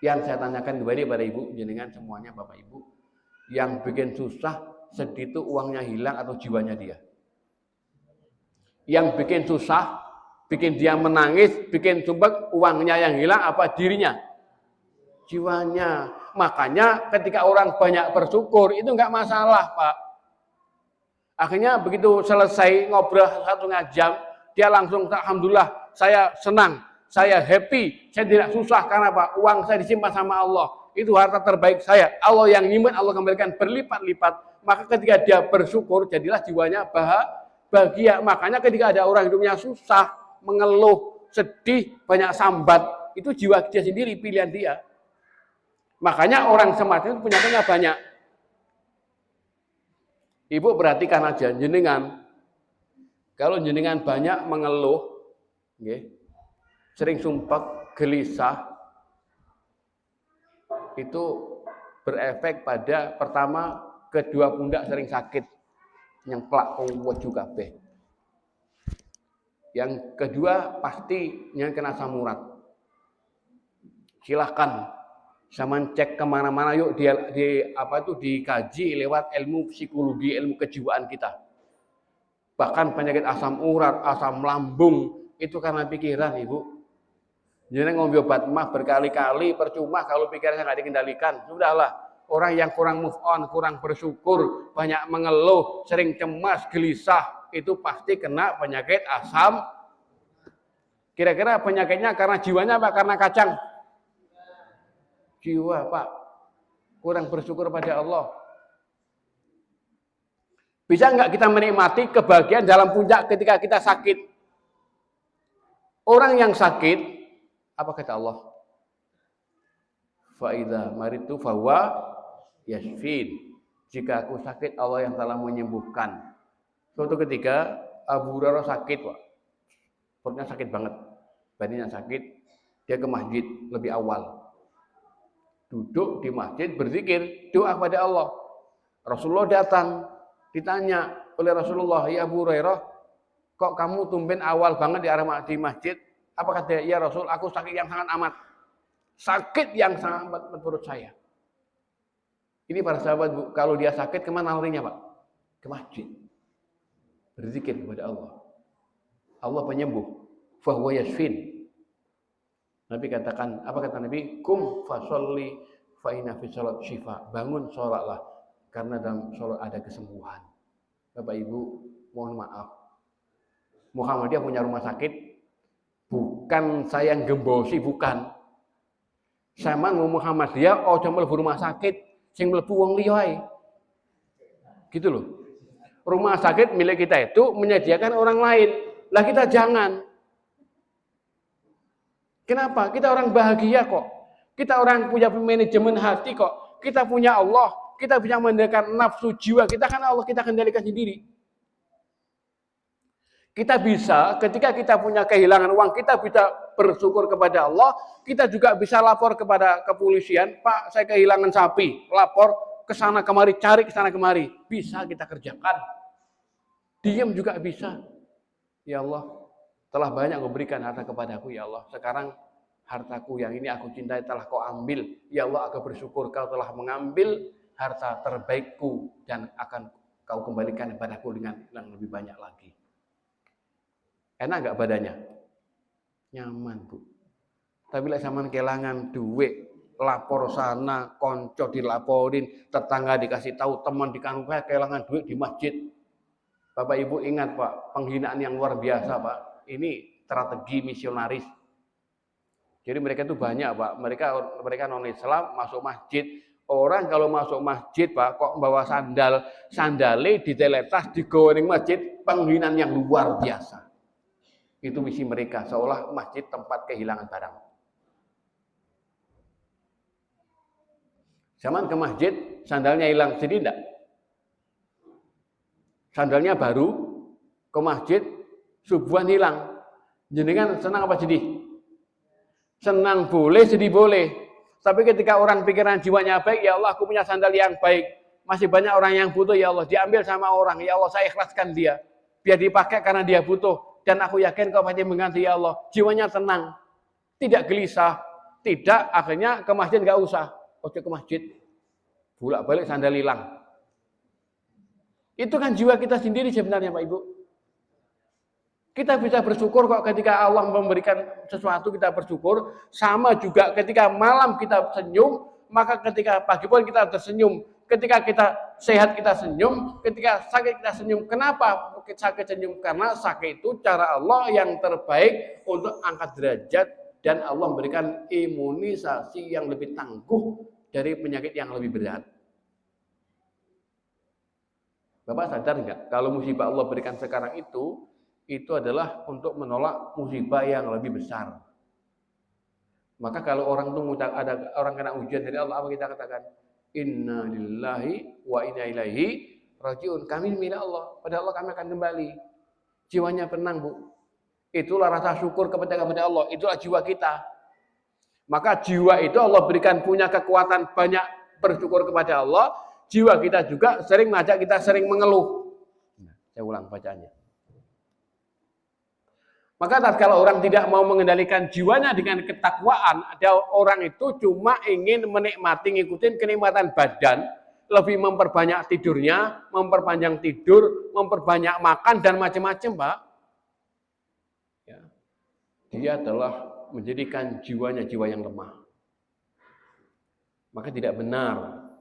Yang saya tanyakan kembali pada Ibu, jenengan semuanya Bapak Ibu, yang bikin susah, sedih itu uangnya hilang atau jiwanya dia? Yang bikin susah, bikin dia menangis, bikin sumpek, uangnya yang hilang apa dirinya? Jiwanya. Makanya ketika orang banyak bersyukur, itu enggak masalah, Pak. Akhirnya begitu selesai ngobrol 1,5 jam, dia langsung, alhamdulillah, saya senang, saya happy, saya tidak susah, karena apa? Uang saya disimpan sama Allah. Itu harta terbaik saya. Allah yang nyimpen, Allah kembalikan berlipat-lipat. Maka ketika dia bersyukur, jadilah jiwanya bahagia. Makanya ketika ada orang hidupnya susah, mengeluh, sedih, banyak sambat, itu jiwa dia sendiri, pilihan dia. Makanya orang semacam itu penyakitnya banyak. Ibu perhatikan aja, jenengan, kalau jenengan banyak mengeluh, sering sumpah, gelisah, itu berefek pada pertama, kedua pundak sering sakit, yang plak kuat juga be. Yang kedua pasti yang kena asam urat. Silahkan, zaman cek kemana-mana yuk dikaji lewat ilmu psikologi, ilmu kejiwaan kita. Bahkan penyakit asam urat, asam lambung itu karena pikiran, Ibu. Jadi ngombe obat mah berkali-kali percuma kalau pikirannya nggak dikendalikan. Sudahlah. Orang yang kurang move on, kurang bersyukur, banyak mengeluh, sering cemas, gelisah, itu pasti kena penyakit asam. Kira-kira penyakitnya karena jiwanya apa? Karena kacang? Jiwa, Pak. Kurang bersyukur pada Allah. Bisa nggak kita menikmati kebahagiaan dalam puncak ketika kita sakit? Orang yang sakit, apa kata Allah? Fa'idha maritu fahuwa yashfin. Jika aku sakit, Allah yang telah menyembuhkan. Suatu ketika Abu Hurairah sakit, Pak. Perutnya sakit banget, badannya sakit. Dia ke masjid lebih awal. Duduk di masjid berzikir, doa kepada Allah. Rasulullah datang, ditanya oleh Rasulullah, ya Abu Hurairah, kok kamu tumben awal banget di masjid? Apa kata ya Rasul, aku sakit yang sangat amat. Sakit yang sangat amat menurut saya. Ini para sahabat, Bu, kalau dia sakit kemana larinya, Pak? Ke masjid. Berzikir kepada Allah. Allah penyembuh. Fahuwa yashfin. Nabi katakan, apa kata Nabi? Kum fasolli fa inna fi sholat syifa. Bangun sholatlah, karena dalam sholat ada kesembuhan. Bapak Ibu, mohon maaf. Muhammadiyah punya rumah sakit. Bukan saya yang gembosi, bukan. Sama ngomong Muhammadiyah, ojo mlebu rumah sakit. Sing mlebu wong liya ae. Gitu loh. Rumah sakit milik kita itu menyediakan orang lain. Lah kita jangan. Kenapa? Kita orang bahagia kok. Kita orang punya manajemen hati kok. Kita punya Allah. Kita bisa mengendalikan nafsu jiwa kita, kan Allah kita kendalikan sendiri. Kita bisa, ketika kita punya kehilangan uang, kita bisa bersyukur kepada Allah, kita juga bisa lapor kepada kepolisian, Pak, saya kehilangan sapi, lapor ke sana kemari, cari ke sana kemari. Bisa kita kerjakan. Diam juga bisa. Ya Allah, telah banyak memberikan harta kepadaku, ya Allah. Sekarang hartaku yang ini aku cintai telah kau ambil. Ya Allah, aku bersyukur kau telah mengambil harta terbaikku dan akan kau kembalikan kepadaku dengan yang lebih banyak lagi. Enak nggak badannya? Nyaman, Bu. Tapi lek sampean kelangan duit, lapor sana, konco dilaporin, tetangga dikasih tahu, teman dikangkat kelangan duit di masjid. Bapak Ibu ingat, Pak, penghinaan yang luar biasa, Pak. Ini strategi misionaris. Jadi mereka itu banyak, Pak. Mereka non-Islam masuk masjid. Orang kalau masuk masjid, Pak, kok bawa sandale diteletas digoreng masjid, penghinaan yang luar biasa. Itu misi mereka, seolah masjid tempat kehilangan barang. Zaman ke masjid, sandalnya hilang, sedih enggak? Sandalnya baru, ke masjid, subuhan hilang. Jenengan senang apa sedih? Senang boleh, sedih boleh. Tapi ketika orang pikiran jiwanya baik, ya Allah aku punya sandal yang baik. Masih banyak orang yang butuh, ya Allah diambil sama orang. Ya Allah saya ikhlaskan dia. Biar dipakai karena dia butuh. Dan aku yakin kau pasti mengganti, ya Allah. Jiwanya tenang. Tidak gelisah. Tidak, akhirnya ke masjid nggak usah. Oke ke masjid. Bolak-balik sandal hilang. Itu kan jiwa kita sendiri sebenarnya Pak Ibu. Kita bisa bersyukur kok ketika Allah memberikan sesuatu kita bersyukur. Sama juga ketika malam kita senyum, maka ketika pagi pun kita tersenyum. Ketika kita sehat kita senyum, ketika sakit kita senyum. Kenapa sakit senyum? Karena sakit itu cara Allah yang terbaik untuk angkat derajat dan Allah memberikan imunisasi yang lebih tangguh dari penyakit yang lebih berat. Bapak sadar enggak? Kalau musibah Allah berikan sekarang itu adalah untuk menolak musibah yang lebih besar. Maka kalau orang itu ada orang kena ujian dari Allah, apa kita katakan? Inna lillahi wa inna ilaihi rajiun. Kami milik Allah, pada Allah kami akan kembali. Jiwanya tenang, Bu. Itulah rasa syukur kepada Allah, itulah jiwa kita. Maka jiwa itu Allah berikan punya kekuatan banyak bersyukur kepada Allah. Jiwa kita juga sering mengajak kita sering mengeluh. Saya ulang bacaannya. Maka kalau orang tidak mau mengendalikan jiwanya dengan ketakwaan, ada orang itu cuma ingin menikmati, ngikutin kenikmatan badan, lebih memperbanyak tidurnya, memperpanjang tidur, memperbanyak makan dan macam-macam, Pak. Ya. Dia telah menjadikan jiwanya jiwa yang lemah. Maka tidak benar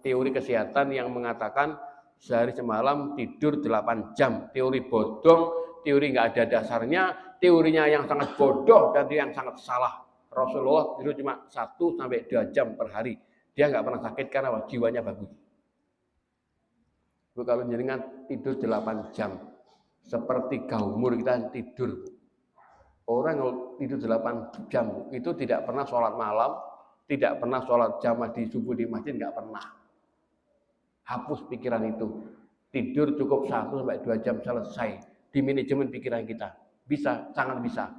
teori kesehatan yang mengatakan sehari semalam tidur 8 jam, teori bodong, teori nggak ada dasarnya, teorinya yang sangat bodoh dan yang sangat salah. Rasulullah tidur cuma 1-2 jam per hari. Dia nggak pernah sakit karena jiwanya bagus. Kalau jenengan tidur 8 jam, sepertiga umur kita tidur. Orang yang tidur 8 jam itu tidak pernah sholat malam, tidak pernah sholat jamaah di subuh di masjid, nggak pernah. Hapus pikiran itu. Tidur cukup 1-2 jam selesai. Di manajemen pikiran kita. Bisa, sangat bisa.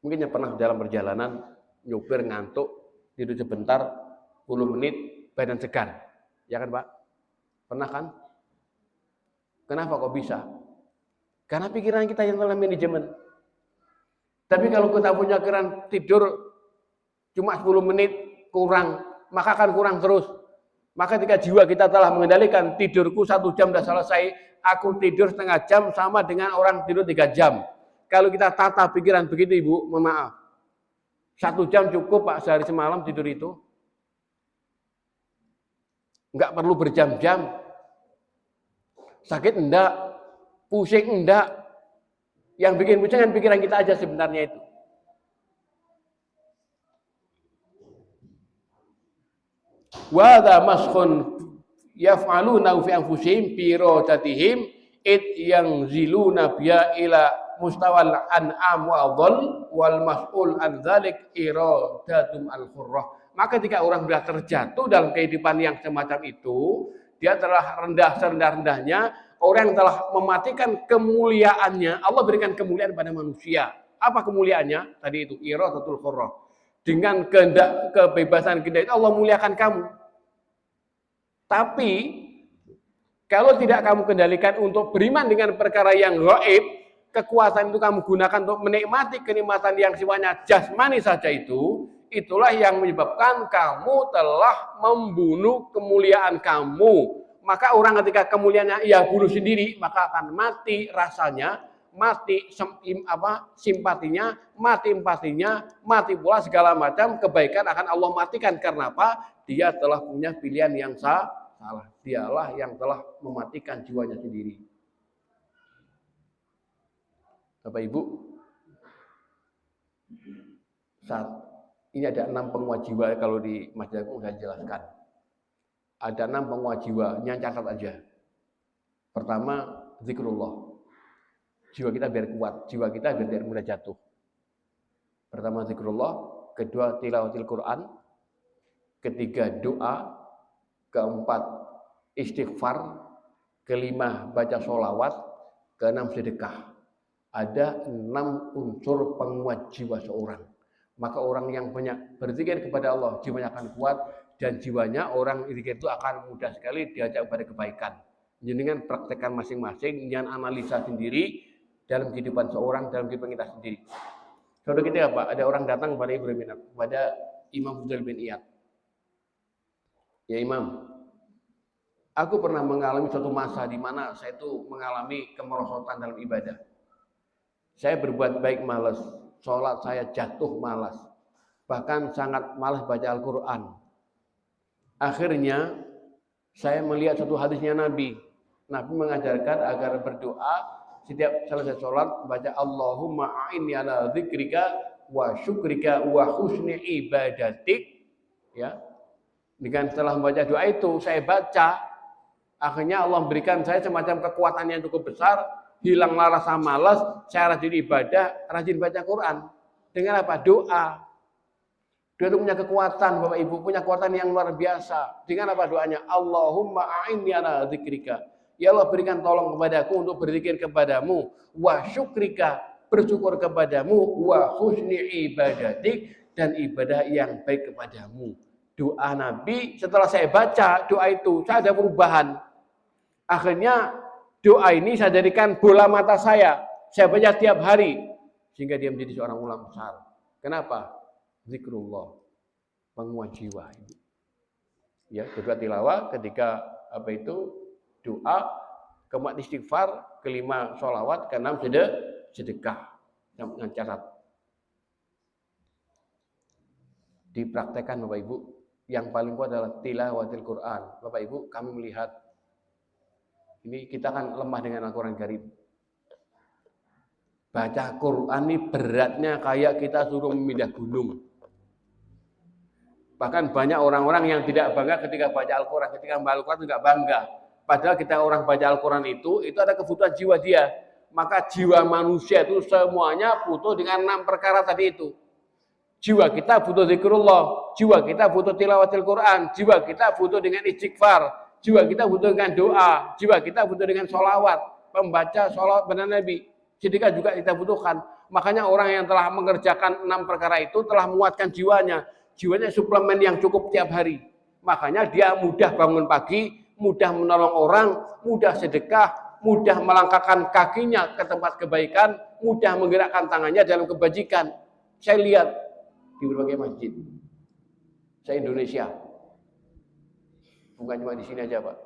Mungkin yang pernah dalam perjalanan, nyopir ngantuk, tidur sebentar, 10 menit, badan segar. Ya kan Pak? Pernah kan? Kenapa kok bisa? Karena pikiran kita yang telah manajemen. Tapi kalau kita punya pikiran tidur cuma 10 menit kurang, maka akan kurang terus. Maka ketika jiwa kita telah mengendalikan tidurku 1 jam sudah selesai, aku tidur setengah jam sama dengan orang tidur 3 jam. Kalau kita tata pikiran begitu Ibu, mohon maaf. 1 jam cukup Pak sehari semalam tidur itu. Enggak perlu berjam-jam. Sakit enggak, pusing enggak. Yang bikin pusing kan pikiran kita aja sebenarnya itu. Wa dha maskhun yaf'aluna fi anfusihim bi iradatihim id yang ziluna biya ila mustawal an'am wa dhal wal mas'ul an dzalik iradatum al-khurrah. Maka ketika orang sudah terjatuh dalam kehidupan yang semacam itu, dia telah rendah serendah-rendahnya, orang yang telah mematikan kemuliaannya. Allah berikan kemuliaan pada manusia. Apa kemuliaannya? Tadi itu iradatul khurrah. Dengan kehendak kebebasan kita itu Allah muliakan kamu. Tapi kalau tidak kamu kendalikan untuk beriman dengan perkara yang gaib, kekuatan itu kamu gunakan untuk menikmati kenikmatan yang sifatnya jasmani saja itu, itulah yang menyebabkan kamu telah membunuh kemuliaan kamu. Maka orang ketika kemuliaannya ia bunuh sendiri, maka akan mati rasanya, mati simpatinya, mati empatinya, mati pula segala macam kebaikan akan Allah matikan. Karena apa? Dia telah punya pilihan yang salah. Dialah yang telah mematikan jiwanya sendiri. Bapak Ibu, ini ada 6 penguat jiwa kalau di majalahku saya jelaskan. Ada 6 penguat jiwa, yang catat aja. Pertama, zikrullah. Jiwa kita biar kuat, jiwa kita biar tidak mudah jatuh. Pertama zikrullah, kedua tilawatil Quran, ketiga doa, keempat istighfar, kelima baca sholawat, keenam sedekah. Ada 6 unsur penguat jiwa seorang. Maka orang yang banyak berzikir kepada Allah, jiwanya akan kuat, dan jiwanya orang berzikir itu akan mudah sekali diajak kepada kebaikan. Jangan praktekkan masing-masing, jangan analisa sendiri dalam kehidupan seorang, dalam kehidupan kita sendiri. Suatu ketika Pak, ada orang datang kepada kepada Imam Fudail bin Iyad. Ya Imam, aku pernah mengalami suatu masa di mana saya itu mengalami kemerosotan dalam ibadah. Saya berbuat baik malas, sholat saya jatuh malas, bahkan sangat malas baca Al-Quran. Akhirnya saya melihat satu hadisnya Nabi. Nabi mengajarkan agar berdoa setiap selesai sholat baca Allahumma a'inni ala dzikrika wa syukrika wa husni ibadatik. Ya, dengan setelah membaca doa itu saya baca, akhirnya Allah memberikan saya semacam kekuatan yang cukup besar. Hilanglah rasa malas, saya rajin ibadah, rajin baca Quran. Dengan apa? Doa. Doa itu punya kekuatan, Bapak Ibu, punya kekuatan yang luar biasa. Dengan apa doanya? Allahumma a'inni ala dzikrika. Ya Allah, berikan tolong kepadaku untuk berzikir kepadamu. Wa syukrika, bersyukur kepadamu. Wa husni ibadatik, dan ibadah yang baik kepadamu. Doa Nabi, setelah saya baca doa itu, saya ada perubahan. Akhirnya doa ini saya jadikan bola mata saya baca tiap hari, sehingga dia menjadi seorang ulama besar. Kenapa? Zikrullah, penguat jiwa. Ya, kedua tilawah, ketika doa, keempat istighfar, kelima sholawat, keenam sedekah. Dengan syarat dipraktekkan Bapak Ibu. Yang paling kuat adalah tilawatil Quran. Bapak Ibu, kami melihat ini kita kan lemah dengan Al-Quran Karim. Baca Quran ini beratnya kayak kita suruh memindah gunung. Bahkan banyak orang-orang yang tidak bangga ketika baca Al-Quran. Ketika membaca Al-Quran tidak bangga. Padahal kita orang baca Al-Quran itu ada kebutuhan jiwa dia. Maka jiwa manusia itu semuanya butuh dengan 6 perkara tadi itu. Jiwa kita butuh zikrullah. Jiwa kita butuh tilawatil Quran. Jiwa kita butuh dengan istighfar. Jiwa kita butuh dengan doa, jiwa kita butuh dengan sholawat, membaca sholawat benar Nabi. Sedekah juga kita butuhkan. Makanya orang yang telah mengerjakan 6 perkara itu telah menguatkan jiwanya. Jiwanya suplemen yang cukup tiap hari. Makanya dia mudah bangun pagi, mudah menolong orang, mudah sedekah, mudah melangkahkan kakinya ke tempat kebaikan, mudah menggerakkan tangannya dalam kebajikan. Saya lihat di berbagai masjid. Saya Indonesia. Bukan cuma di sini aja Pak.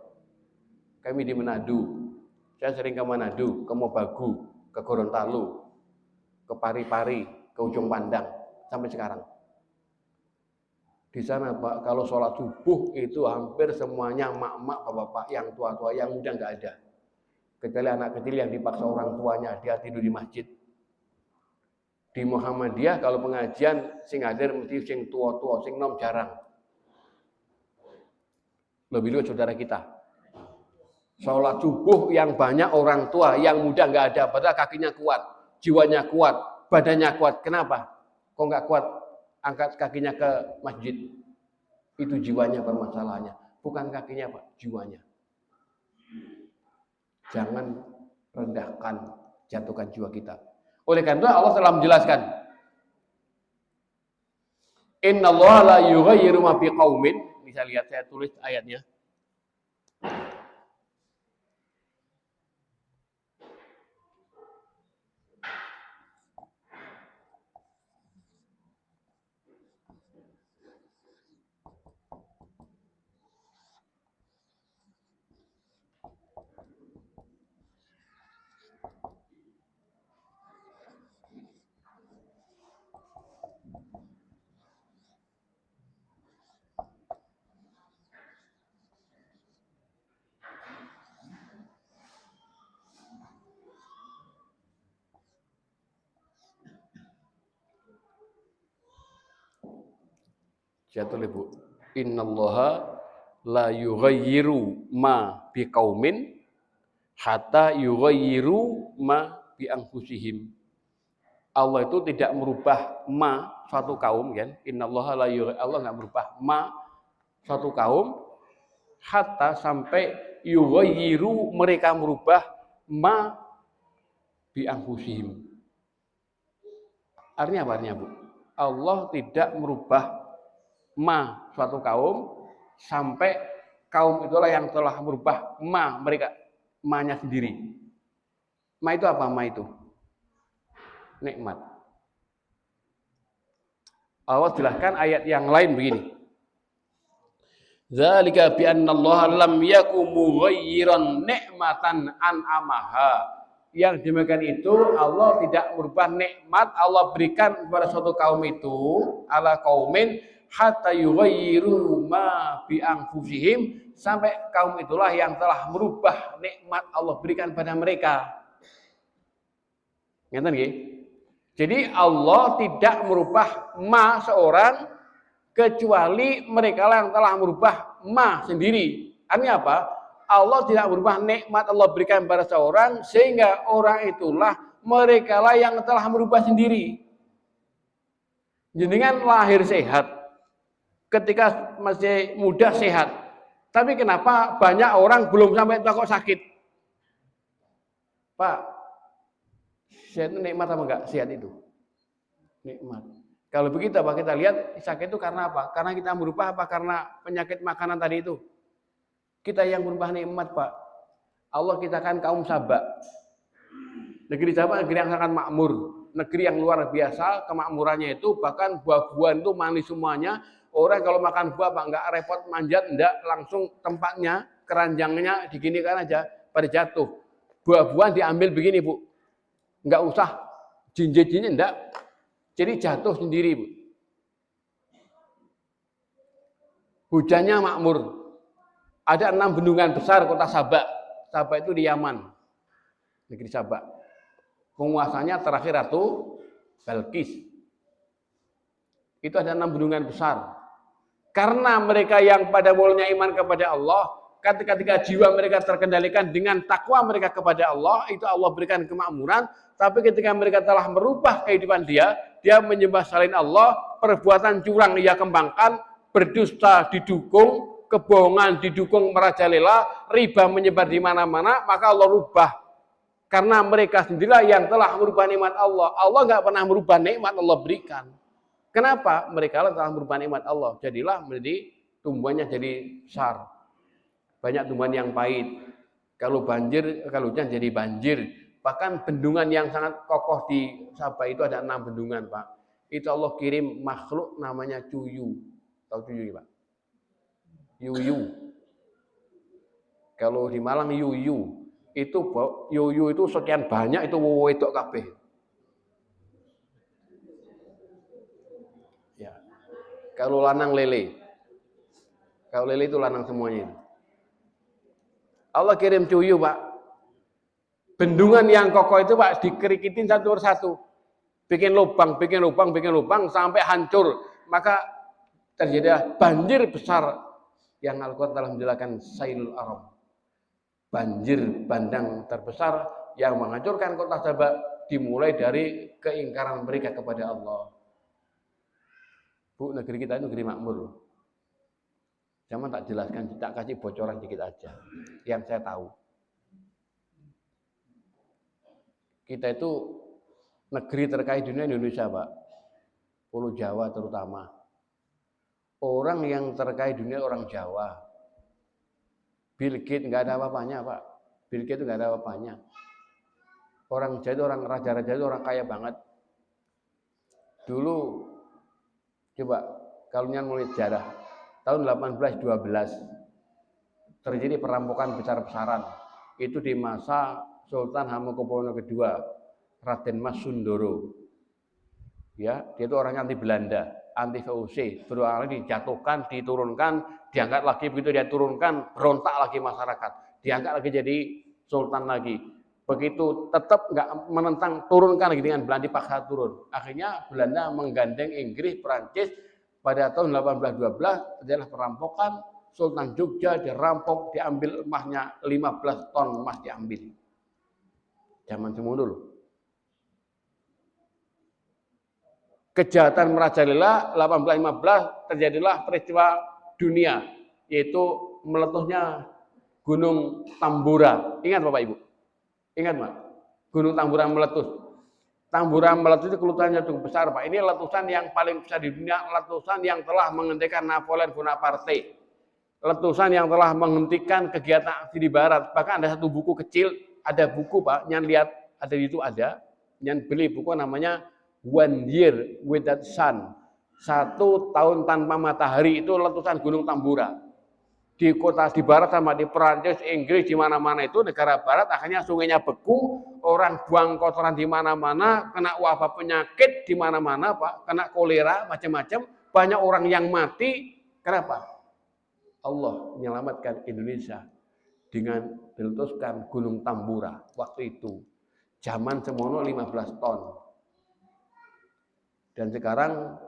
Kami di Manado. Saya sering ke Manado, ke Mobagu, ke Gorontalo, ke Pari-Pari, ke Ujung Pandang, sampai sekarang. Di sana Pak, kalau sholat subuh itu hampir semuanya mak-mak, bapak-bapak, yang tua-tua, yang muda nggak ada. Kecuali anak kecil yang dipaksa orang tuanya, dia tidur di masjid. Di Muhammadiyah kalau pengajian sing hadir mesti sing tua-tua, sing nom jarang. Lebih dulu saudara kita. Sholat subuh yang banyak orang tua, yang muda nggak ada, padahal kakinya kuat, jiwanya kuat, badannya kuat. Kenapa? Kok nggak kuat? Angkat kakinya ke masjid. Itu jiwanya permasalahannya, bukan kakinya Pak, jiwanya. Jangan rendahkan, jatuhkan jiwa kita. Oleh karena itu Allah telah menjelaskan, Innallaha la yughayyiru ma biqaumin. Bisa lihat saya tulis ayatnya. Jatuh Bu. Innallaha la yughayyiru ma biqaumin hatta yughayyiru ma bi anfusihim. Allah itu tidak merubah ma suatu kaum kan. Innallaha la yughayyiru, Allah enggak merubah ma suatu kaum hatta sampai yughayyiru, mereka merubah ma bi anfusihim. Artinya apa artinya, Bu? Allah tidak merubah ma suatu kaum sampai kaum itulah yang telah merubah ma mereka, ma-nya sendiri. Ma itu apa? Ma itu nikmat. Allah jelaskan ayat yang lain begini. Dzalika bi anna Allah lam yakum mughayyiran ni'matan an'amaha. Yang demikian itu Allah tidak merubah nikmat Allah berikan kepada suatu kaum itu, ala qaumin hatta yughayyiru ma bi anfusihim, sampai kaum itulah yang telah merubah nikmat Allah berikan pada mereka. Ngeten nggih? Jadi Allah tidak merubah ma seorang kecuali mereka yang telah merubah ma sendiri. Artinya apa? Allah tidak merubah nikmat Allah berikan pada seorang sehingga orang itulah mereka lah yang telah merubah sendiri. Jenengan lahir sehat, ketika masih muda sehat. Tapi kenapa banyak orang belum sampai tua kok sakit? Pak, sehat itu nikmat apa enggak? Sehat itu nikmat. Kalau begitu Pak, kita lihat sakit itu karena apa? Karena kita merubah apa? Karena penyakit makanan tadi itu. Kita yang berubah nikmat, Pak. Allah kita kan kaum Sabak. Negeri Sabak negeri yang sangat makmur, negeri yang luar biasa kemakmurannya itu, bahkan buah-buahan itu manis semuanya. Orang kalau makan buah Pak enggak repot manjat, enggak, langsung tempatnya, keranjangnya diginikan aja pada jatuh. Buah-buahan diambil begini, Bu. Enggak usah jinjit-jinjit, enggak. Jadi jatuh sendiri, Bu. Hujannya makmur. Ada 6 bendungan besar kota Sabak. Sabak itu di Yaman. Negeri Sabak. Penguasanya terakhir Ratu Balqis. Itu ada 6 bendungan besar. Karena mereka yang pada mulanya iman kepada Allah, ketika jiwa mereka terkendalikan dengan takwa mereka kepada Allah, itu Allah berikan kemakmuran. Tapi ketika mereka telah merubah kehidupan dia menyembah selain Allah, perbuatan curang ia kembangkan, berdusta didukung, kebohongan didukung merajalela, riba menyebar di mana-mana, maka Allah rubah. Karena mereka sendirilah yang telah merubah nikmat Allah. Allah nggak pernah merubah nikmat Allah berikan. Kenapa? Mereka telah merubah nikmat Allah. Jadilah menjadi tumbuhannya jadi besar. Banyak tumbuhan yang pahit. Kalau banjir, kalau hujan jadi banjir. Bahkan bendungan yang sangat kokoh di Sabah itu ada 6 bendungan, Pak. Itu Allah kirim makhluk namanya cuyu. Tahu cuyu, Pak? Yuyu. Kalau di Malang yuyu. Yuyu itu sekian banyak, itu wedok kabeh. Ya. Kalau lanang lele. Kalau lele itu lanang semuanya. Allah kirim cuyu, Pak. Bendungan yang kokoh itu, Pak, dikerikitin satu persatu. Bikin lubang sampai hancur. Maka terjadi banjir besar yang Al-Quran telah menjelaskan Sailul Aram. Banjir bandang terbesar yang menghancurkan kota Sabak dimulai dari keingkaran mereka kepada Allah. Bu, negeri kita itu negeri makmur. Jangan tak jelaskan, tak kasih bocoran dikit aja yang saya tahu. Kita itu negeri terkaya di dunia Indonesia, Pak. Pulau Jawa terutama. Orang yang terkaya dunia orang Jawa. Bill Gates nggak ada apa-apanya, Pak. Bill Gates itu nggak ada apa-apanya. Orang Jawa itu orang raja-raja itu orang kaya banget. Dulu, coba kalau yang mulai sejarah, tahun 1812 terjadi perampokan besar-besaran. Itu di masa Sultan Hamengkubuwono II, Raden Mas Sundoro. Ya, dia itu orangnya anti Belanda, anti VOC, berulang kali dijatuhkan, diturunkan, diangkat lagi, begitu dia turunkan, berontak lagi masyarakat, diangkat lagi jadi sultan lagi. Begitu tetap nggak menentang, turunkan lagi dengan Belanda, dipaksa turun. Akhirnya Belanda menggandeng Inggris, Perancis. Pada tahun 1812 terjadilah perampokan, Sultan Jogja dirampok, diambil emasnya 15 ton emas diambil. Zaman semua dulu. Kejahatan merajalela 1815 terjadilah peristiwa dunia, yaitu meletusnya Gunung Tambora. Ingat Bapak Ibu? Ingat Pak? Gunung Tambora meletus. Tambora meletus itu kelutannya cukup besar Pak. Ini letusan yang paling besar di dunia, letusan yang telah menghentikan Napoleon Bonaparte. Letusan yang telah menghentikan kegiatan aksi di barat. Bahkan ada satu buku kecil, ada buku Pak, yang lihat ada di itu ada, yang beli buku namanya One Year Without Sun. 1 tahun tanpa matahari, itu letusan Gunung Tambora. Di kota di barat sama di Perancis, Inggris, di mana-mana itu negara barat akhirnya sungainya beku, orang buang kotoran di mana-mana, kena wabah penyakit di mana-mana Pak, kena kolera macam-macam, banyak orang yang mati. Kenapa? Allah menyelamatkan Indonesia dengan meletuskan Gunung Tambora waktu itu. Zaman semono 15 ton. Dan sekarang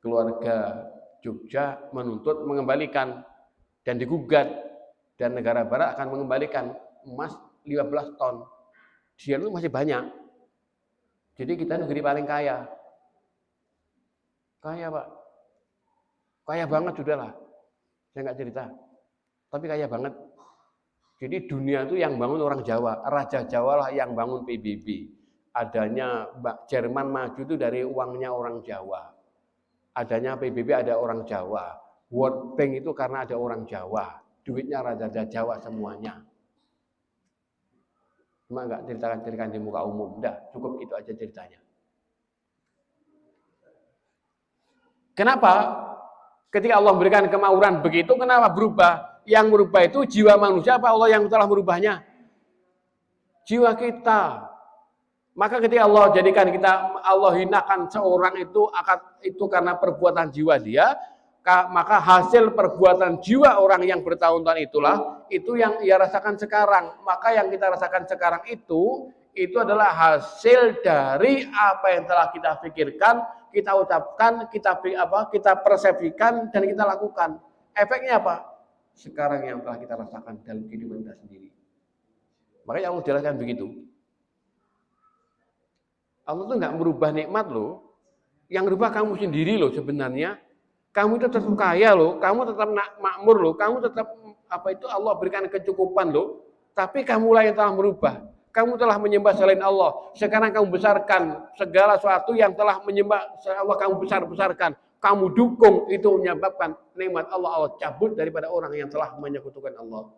keluarga Jogja menuntut mengembalikan dan digugat, dan negara barat akan mengembalikan emas 15 ton. Dia itu masih banyak. Jadi kita negeri paling kaya. Kaya Pak. Kaya banget sudahlah. Saya nggak cerita, tapi kaya banget. Jadi dunia itu yang bangun orang Jawa, Raja Jawa lah yang bangun PBB. Adanya Jerman maju itu dari uangnya orang Jawa. Adanya PBB ada orang Jawa. World Bank itu karena ada orang Jawa. Duitnya Raja Jawa semuanya. Cuma nggak ceritakan di muka umum. Udah, cukup itu aja ceritanya. Kenapa? Ketika Allah memberikan kemakmuran begitu, kenapa berubah? Yang merubah itu jiwa manusia apa Allah yang telah merubahnya? Jiwa kita. Maka ketika Allah jadikan kita, Allah hinakan seorang itu karena perbuatan jiwa dia, maka hasil perbuatan jiwa orang yang bertahun-tahun itulah, itu yang ia rasakan sekarang. Maka yang kita rasakan sekarang itu adalah hasil dari apa yang telah kita pikirkan, kita ucapkan, kita persepsikan, dan kita lakukan. Efeknya apa? Sekarang yang telah kita rasakan dalam kehidupan kita sendiri. Makanya Allah jelaskan begitu. Allah tuh nggak merubah nikmat loh. Yang merubah kamu sendiri loh sebenarnya. Kamu itu tetap kaya loh, kamu tetap makmur loh, kamu tetap Allah berikan kecukupan loh. Tapi kamulah yang telah merubah. Kamu telah menyembah selain Allah. Sekarang kamu besarkan segala sesuatu yang telah menyembah selain Allah, kamu besar-besarkan. Kamu dukung, itu menyebabkan nikmat Allah cabut daripada orang yang telah menyekutukan Allah.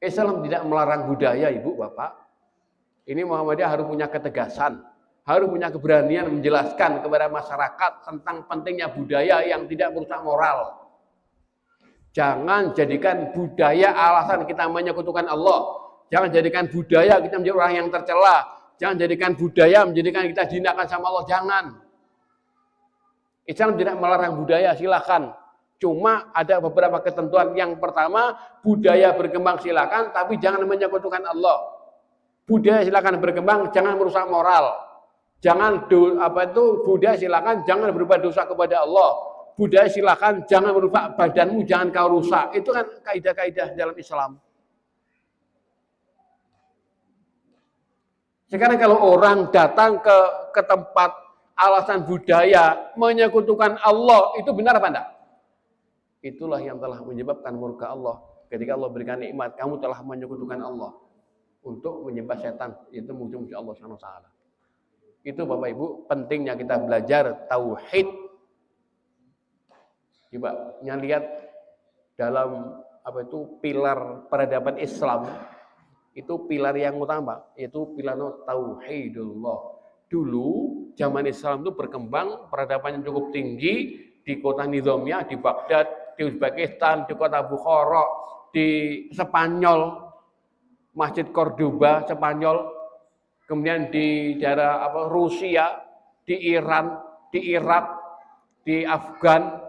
Islam tidak melarang budaya, Ibu, Bapak. Ini Muhammadiyah harus punya ketegasan, harus punya keberanian menjelaskan kepada masyarakat tentang pentingnya budaya yang tidak merusak moral. Jangan jadikan budaya alasan kita menyekutukan Allah. Jangan jadikan budaya kita menjadi orang yang tercela. Jangan jadikan budaya menjadikan kita dihinakan sama Allah. Jangan. Islam tidak melarang budaya, silakan. Cuma ada beberapa ketentuan. Yang pertama, budaya berkembang silakan, tapi jangan menyekutukan Allah. Budaya silakan berkembang, jangan merusak moral. Jangan budaya silakan, jangan berbuat dosa kepada Allah. Budaya silakan, jangan merusak badanmu, jangan kau rusak. Itu kan kaidah-kaidah dalam Islam. Sekarang kalau orang datang ke tempat alasan budaya menyekutukan Allah, itu benar apa enggak? Itulah yang telah menyebabkan murka Allah. Ketika Allah berikan nikmat, kamu telah menyekutukan Allah untuk menyembah setan, itu musuh-musuh Allah SWT. Itu Bapak Ibu, pentingnya kita belajar tauhid. Coba yang lihat dalam pilar peradaban Islam, itu pilar yang utama, yaitu pilar tauhidullah. Dulu zaman Islam itu berkembang, peradaban yang cukup tinggi di kota Nizamiyah, di Baghdad, di Uzbekistan, di kota Bukhara, di Spanyol, Masjid Cordoba, Spanyol, kemudian di daerah Rusia, di Iran, di Irak, di Afgan,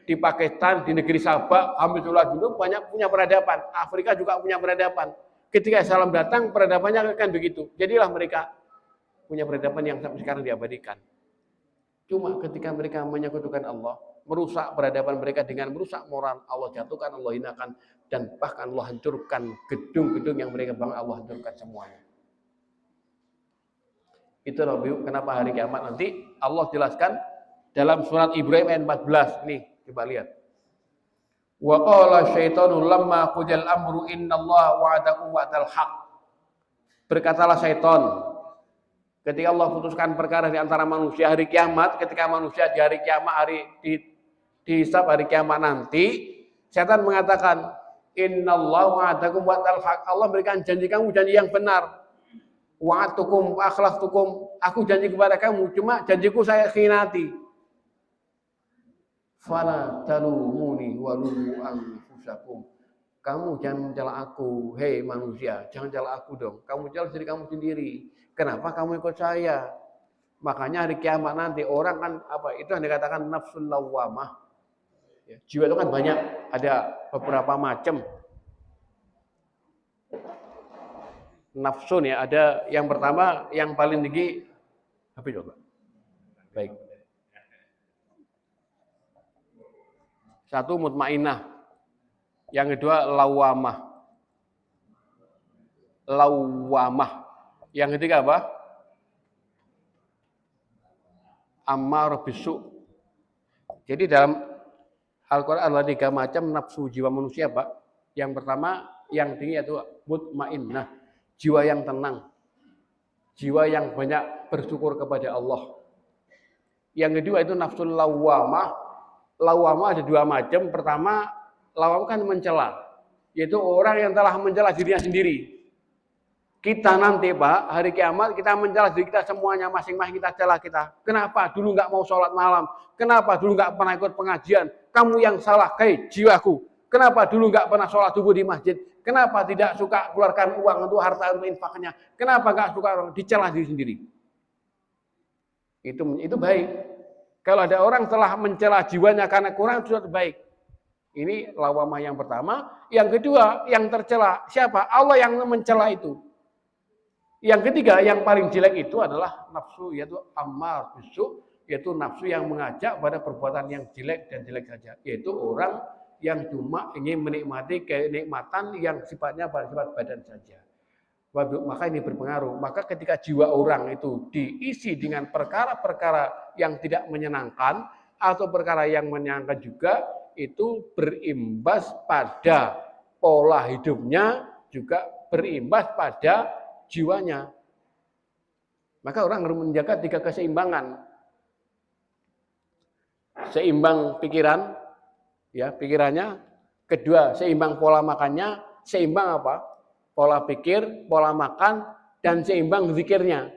di Pakistan, di negeri Sabah, alhamdulillah dulu banyak punya peradaban. Afrika juga punya peradaban. Ketika Islam datang, peradabannya kan begitu. Jadilah mereka punya peradaban yang sampai sekarang diabadikan. Cuma ketika mereka menyekutukan Allah, merusak peradaban mereka dengan merusak moral, Allah jatuhkan, Allah hinakan, dan bahkan Allah hancurkan gedung-gedung yang mereka bangun, Allah hancurkan semuanya. Itulah kenapa hari kiamat nanti Allah jelaskan dalam surat Ibrahim ayat 14. Nih, coba lihat. Wa qala syaitanu lamma qudiyal amru innallaha wa'adakum wa'dal haq. Berkatalah syaitan ketika Allah putuskan perkara di antara manusia hari kiamat, ketika manusia di hari kiamat, dihisab hari kiamat nanti, setan mengatakan, innallaha wa'adakum wa'dal haq. Allah berikan janji kamu janji yang benar. Wa'atukum akhlaftukum, aku janji kepada kamu, cuma janjiku saya khianati. Fala talumuni walumu anfusakum. Kamu jangan mencela aku, hei manusia, jangan cela aku dong. Kamu cela diri kamu sendiri. Kenapa kamu ikut saya? Makanya hari kiamat nanti orang kan apa? Itu yang dikatakan nafsul lawamah. Ya, jiwa itu kan banyak, ada beberapa macam. Nafsun ya, ada yang pertama yang paling tinggi apa coba? Baik. Satu mutmainah. Yang kedua lawamah. Lawamah. Yang ketiga apa? Ammar bisu. Jadi dalam Al-Quran ada 3 macam nafsu jiwa manusia, Pak. Yang pertama, yang tinggi yaitu mutmainnah, jiwa yang tenang. Jiwa yang banyak bersyukur kepada Allah. Yang kedua itu nafsul lawamah. Lawamah ada 2 macam. Pertama, lawamah kan mencela. Yaitu orang yang telah mencela dirinya sendiri. Kita nanti Pak, hari kiamat kita mencela diri kita semuanya, masing-masing kita cela kita. Kenapa dulu nggak mau sholat malam? Kenapa dulu nggak pernah ikut pengajian? Kamu yang salah, hei jiwaku. Kenapa dulu nggak pernah sholat subuh di masjid? Kenapa tidak suka keluarkan uang untuk harta untuk infaknya? Kenapa nggak suka dicela diri sendiri? Itu baik. Kalau ada orang telah mencela jiwanya karena kurang, itu sudah baik. Ini lawamah yang pertama. Yang kedua, yang tercela siapa? Allah yang mencela itu. Yang ketiga, yang paling jelek itu adalah nafsu, yaitu ammar bisu, yaitu nafsu yang mengajak pada perbuatan yang jelek dan jelek saja. Yaitu orang yang cuma ingin menikmati kenikmatan yang sifatnya bersifat badan saja. Maka ini berpengaruh. Maka ketika jiwa orang itu diisi dengan perkara-perkara yang tidak menyenangkan atau perkara yang menyenangkan juga, itu berimbas pada pola hidupnya, juga berimbas pada jiwanya. Maka orang harus menjaga 3 keseimbangan. Seimbang pikiran, ya pikirannya. Kedua, seimbang pola makannya. Seimbang apa? Pola pikir, pola makan, dan seimbang zikirnya.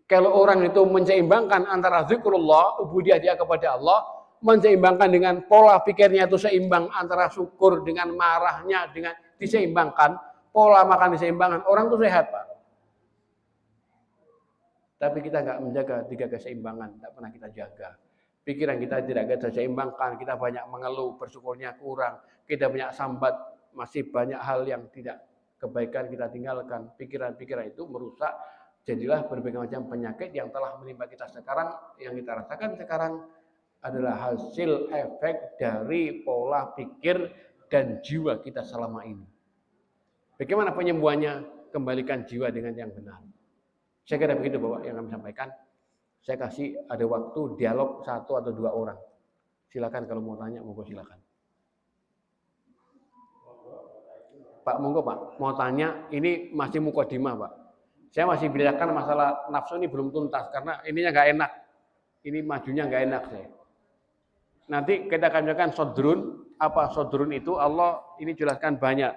Kalau orang itu menyeimbangkan antara zikrullah, ubudiyah dia kepada Allah, menyeimbangkan dengan pola pikirnya itu seimbang antara syukur dengan marahnya, dengan diseimbangkan, pola makan diseimbangkan, orang itu sehat, Pak. Tapi kita nggak menjaga 3 keseimbangan, tidak pernah kita jaga. Pikiran kita tidak kita seimbangkan, kita banyak mengeluh, bersyukurnya kurang, kita banyak sambat, masih banyak hal yang tidak kebaikan kita tinggalkan. Pikiran-pikiran itu merusak, jadilah berbagai macam penyakit yang telah menimpa kita sekarang. Yang kita rasakan sekarang adalah hasil efek dari pola pikir dan jiwa kita selama ini. Bagaimana penyembuhannya? Kembalikan jiwa dengan yang benar. Saya kira begitu Bapak yang kami sampaikan. Saya kasih ada waktu dialog 1 atau 2 orang. Silakan kalau mau tanya, monggo silakan. Pak, monggo Pak, mau tanya, ini masih mukadimah Pak. Saya masih bicarakan masalah nafsu ini belum tuntas karena ininya nggak enak. Ini majunya nggak enak saya. Nanti kita akan bicarakan sodrun. Apa sodrun itu? Allah ini jelaskan banyak.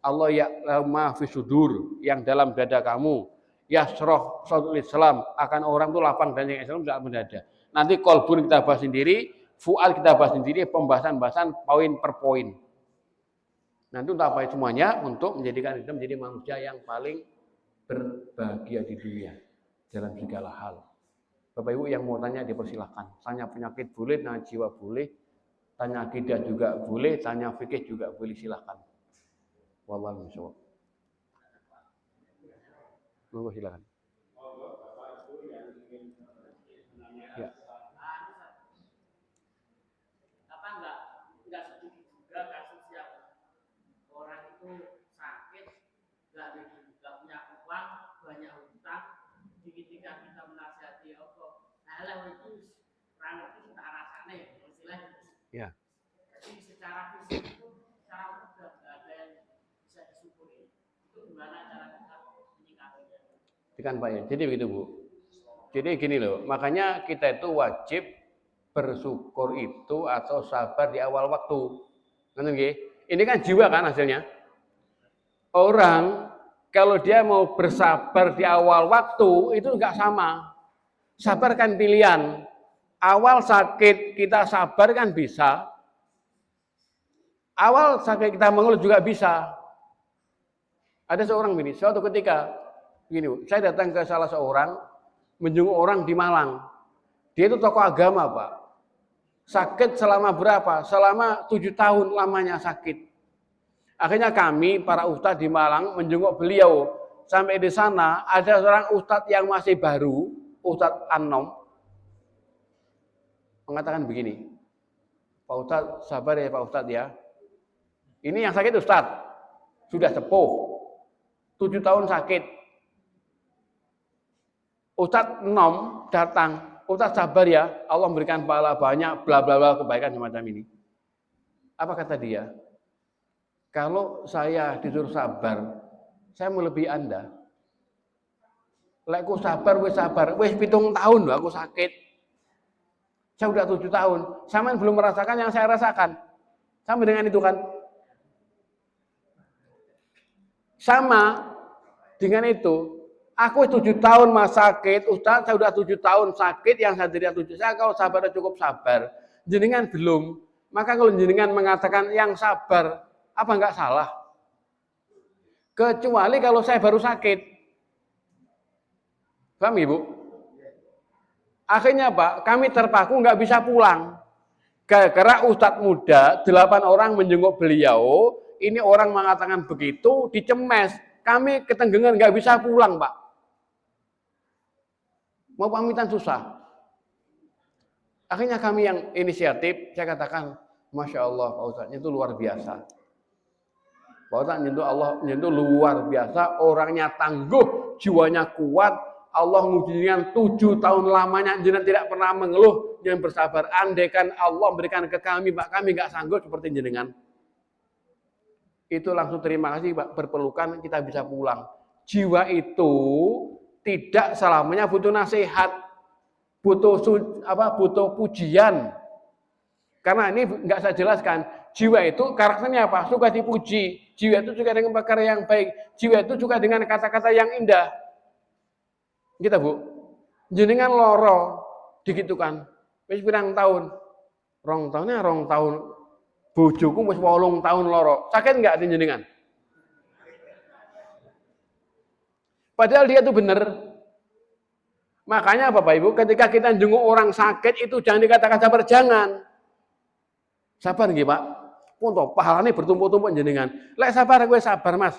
Allah ya'lamu fi sudur, yang dalam dada kamu. Yasroh sadrul Islam, akan orang itu lapang dan yang Islam tidak berdada. Nanti kolbun kita bahas sendiri, fuad kita bahas sendiri, pembahasan-pembahasan poin per poin. Nanti untuk apa semuanya? Untuk menjadikan kita menjadi manusia yang paling berbahagia di dunia dalam segala hal. Bapak Ibu yang mau tanya dipersilahkan. Tanya penyakit boleh, tanya jiwa boleh, tanya akidah juga boleh, tanya fikih juga boleh, silakan. Wallahu a'lam. Monggo silakan. Ya. Apa enggak setuju juga kasus yang orang itu sakit, enggak punya uang, banyak hutang, ketika kita menasihati apa, nah itu orang itu tak rasanya, istilahnya. Ya. Jadi secara Itu gimana cara kita menyikapinya? Kan Pak ya. Jadi begitu Bu. Jadi gini loh, makanya kita itu wajib bersyukur itu atau sabar di awal waktu. Ini kan jiwa kan hasilnya. Orang kalau dia mau bersabar di awal waktu itu enggak sama. Sabar kan pilihan. Awal sakit kita sabar kan bisa. Awal sakit kita mengeluh juga bisa. Ada seorang begini, suatu ketika begini, saya datang ke salah seorang menjenguk orang di Malang. Dia itu tokoh agama, Pak. Sakit selama berapa? Selama 7 tahun lamanya sakit. Akhirnya kami, para ustadz di Malang, menjenguk beliau. Sampai di sana, ada seorang ustadz yang masih baru, Ustadz Anom, mengatakan begini, Pak Ustadz, sabar ya Pak Ustadz ya. Ini yang sakit Ustadz, sudah sepuh, 7 tahun sakit. Ustadz Anom datang, Ustadz sabar ya, Allah memberikan pahala banyak, bla bla bla, kebaikan semacam ini. Apa kata dia? Kalau saya disuruh sabar, saya melebihi Anda. Lek aku sabar, wis 7 tahun loh aku sakit. Saya udah 7 tahun, sampean belum merasakan yang saya rasakan. Sama dengan itu kan? Sama dengan itu. Aku 7 tahun mas sakit, Ustaz saya udah 7 tahun sakit, yang saya tidak 7. Saya kalau sabar cukup sabar. Jenengan belum. Maka kalau jenengan mengatakan yang sabar, apa enggak salah? Kecuali kalau saya baru sakit. Paham Ibu? Akhirnya Pak, kami terpaku nggak bisa pulang. Gara-gara Ustadz muda, 8 orang menjenguk beliau, ini orang mengatakan begitu, dicemes. Kami ketenggengan nggak bisa pulang Pak. Mau pamitan susah. Akhirnya kami yang inisiatif, saya katakan, Masya Allah Pak Ustadz itu luar biasa. Pak Ustadz nyentuh luar biasa, orangnya tangguh, jiwanya kuat, Allah mengujikan 7 tahun lamanya, jenengan tidak pernah mengeluh, jangan bersabar. Andaikan Allah berikan ke kami, Pak, kami nggak sanggup seperti jenengan. Itu langsung terima kasih, Pak, berpelukan kita bisa pulang. Jiwa itu tidak selamanya butuh nasihat, butuh pujian. Karena ini nggak saya jelaskan. Jiwa itu karakternya apa? Suka dipuji. Jiwa itu juga dengan perkara yang baik. Jiwa itu juga dengan kata-kata yang indah. Gitu Bu. Jenengan loro digitukan. Wis pirang tahun? Rong tahun. Bojoku wis 8 tahun loro. Sakit enggak jenengan? Padahal dia itu benar. Makanya Bapak Ibu, ketika kita jenguk orang sakit itu jangan dikatakan sabar, jangan. Sabar nggih, Pak. Punto pahalane bertumpuk-tumpuk jenengan. Lek sabar gue sabar, Mas.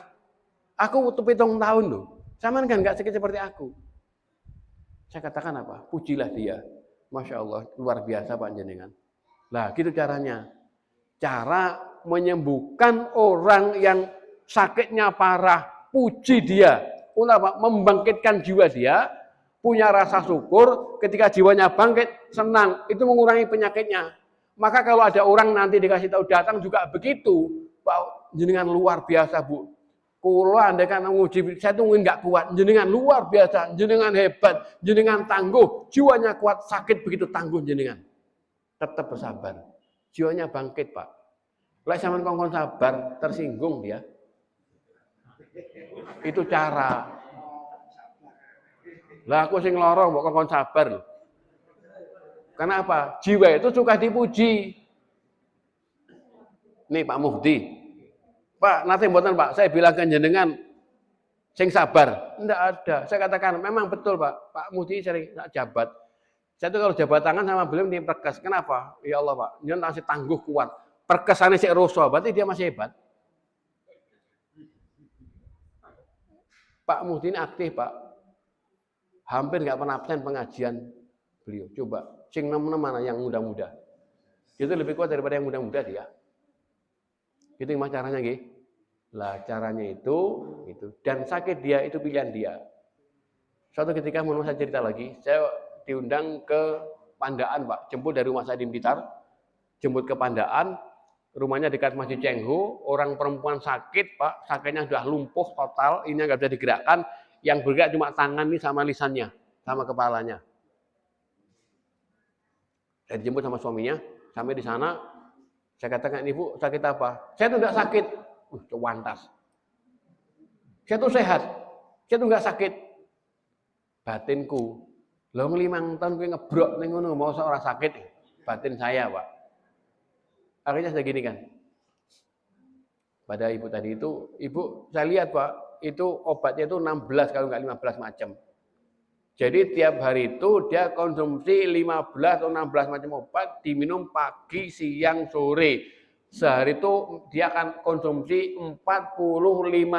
Aku 7 tahun loh. Saman kan enggak sakit seperti aku. Saya katakan apa? Pujilah dia. Masya Allah, luar biasa Pak jenengan. Lah, gitu caranya. Cara menyembuhkan orang yang sakitnya parah, puji dia. Untuk apa? Membangkitkan jiwa dia, punya rasa syukur, ketika jiwanya bangkit, senang, itu mengurangi penyakitnya. Maka kalau ada orang nanti dikasih tahu datang juga begitu, Pak jenengan luar biasa Bu. Kulo andaikan nguji, saya tuh nggak kuat. Jenengan luar biasa, jenengan hebat, jenengan tangguh, jiwanya kuat, sakit begitu tangguh jenengan. Tetap bersabar, jiwanya bangkit Pak. Lek sampean kongkon sabar, tersinggung dia. Itu cara. Lah aku sing loro mbok kongkon sabar loh. Karena apa? Jiwa itu suka dipuji. Nih Pak Muhdi. Pak, nanti mboten Pak, saya bilangkan jenengan sing sabar. Enggak ada. Saya katakan memang betul Pak. Pak Muhdi sering jabat. Saya itu kalau jabat tangan sama beliau ini perkes. Kenapa? Ya Allah Pak, jenengan masih tangguh kuat. Perkesannya sik roso, berarti dia masih hebat. Pak Muhdi ini aktif Pak. Hampir nggak pernah absen pengajian beliau. Coba, sing nem-nem mana yang muda-muda. Itu lebih kuat daripada yang muda-muda dia. Itu gimana caranya nggih? Lah caranya itu. Dan sakit dia itu pilihan dia. Suatu ketika mau saya cerita lagi, saya diundang ke Pandaan Pak, jemput dari rumah saya di Blitar, jemput ke Pandaan, rumahnya dekat Masjid Cengho, orang perempuan sakit, Pak, sakitnya sudah lumpuh total, ini nggak bisa digerakkan, yang bergerak cuma tangan nih sama lisannya, sama kepalanya. Saya dijemput sama suaminya, sampai di sana, saya katakan, Ibu sakit apa? Saya tuh nggak sakit, cuantas. Saya tuh sehat, saya tuh nggak sakit. Batinku, lo 5 tahun gue ngebrok nih ngono mau seorang sakit, batin saya, Pak. Akhirnya saya gini kan, pada ibu tadi itu, ibu saya lihat, Pak, itu obatnya itu 16 kalau nggak 15 macam. Jadi tiap hari itu dia konsumsi 15 atau 16 macam obat, diminum pagi, siang, sore. Sehari itu dia akan konsumsi 45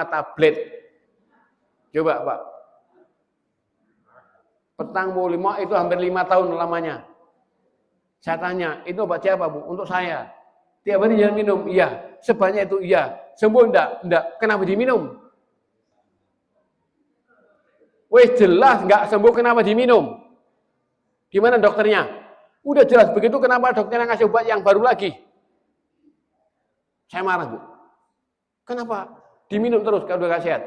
tablet. Coba, Pak. Petang 45 itu hampir 5 tahun lamanya. Saya tanya, itu obat siapa, Bu? Untuk saya. Tiap hari jangan minum. Iya. Sebanyak itu, iya. Sembuh enggak? Enggak. Kenapa diminum? Wes jelas enggak sembuh, kenapa diminum? Gimana dokternya? Udah jelas begitu, kenapa dokternya ngasih obat yang baru lagi? Saya marah, Bu. Kenapa? Diminum terus kalau udah gak sehat.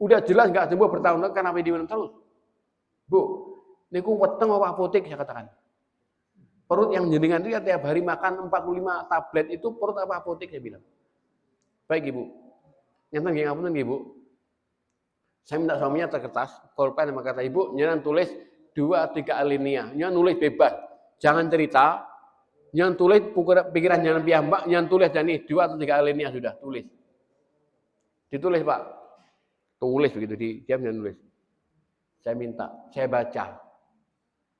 Udah jelas enggak sembuh bertahun-tahun, kenapa diminum terus? Bu, niku weteng apa apotek saya katakan. Perut yang jenengan itu ya tiap hari makan 45 tablet itu perut apa apotek saya bilang. Baik Ibu. Nyata nggih ngapunten nggih, Bu. Saya minta suaminya kertas, pulpen sama kata Ibu, jangan tulis 2-3 alinea, jangan nulis bebas. Jangan cerita, jangan tulis pikiran jangan piyambak, jangan tulis dan ini 2 atau 3 alinea sudah tulis. Ditulis, Pak. Tulis begitu dia jangan nulis. Saya minta, saya baca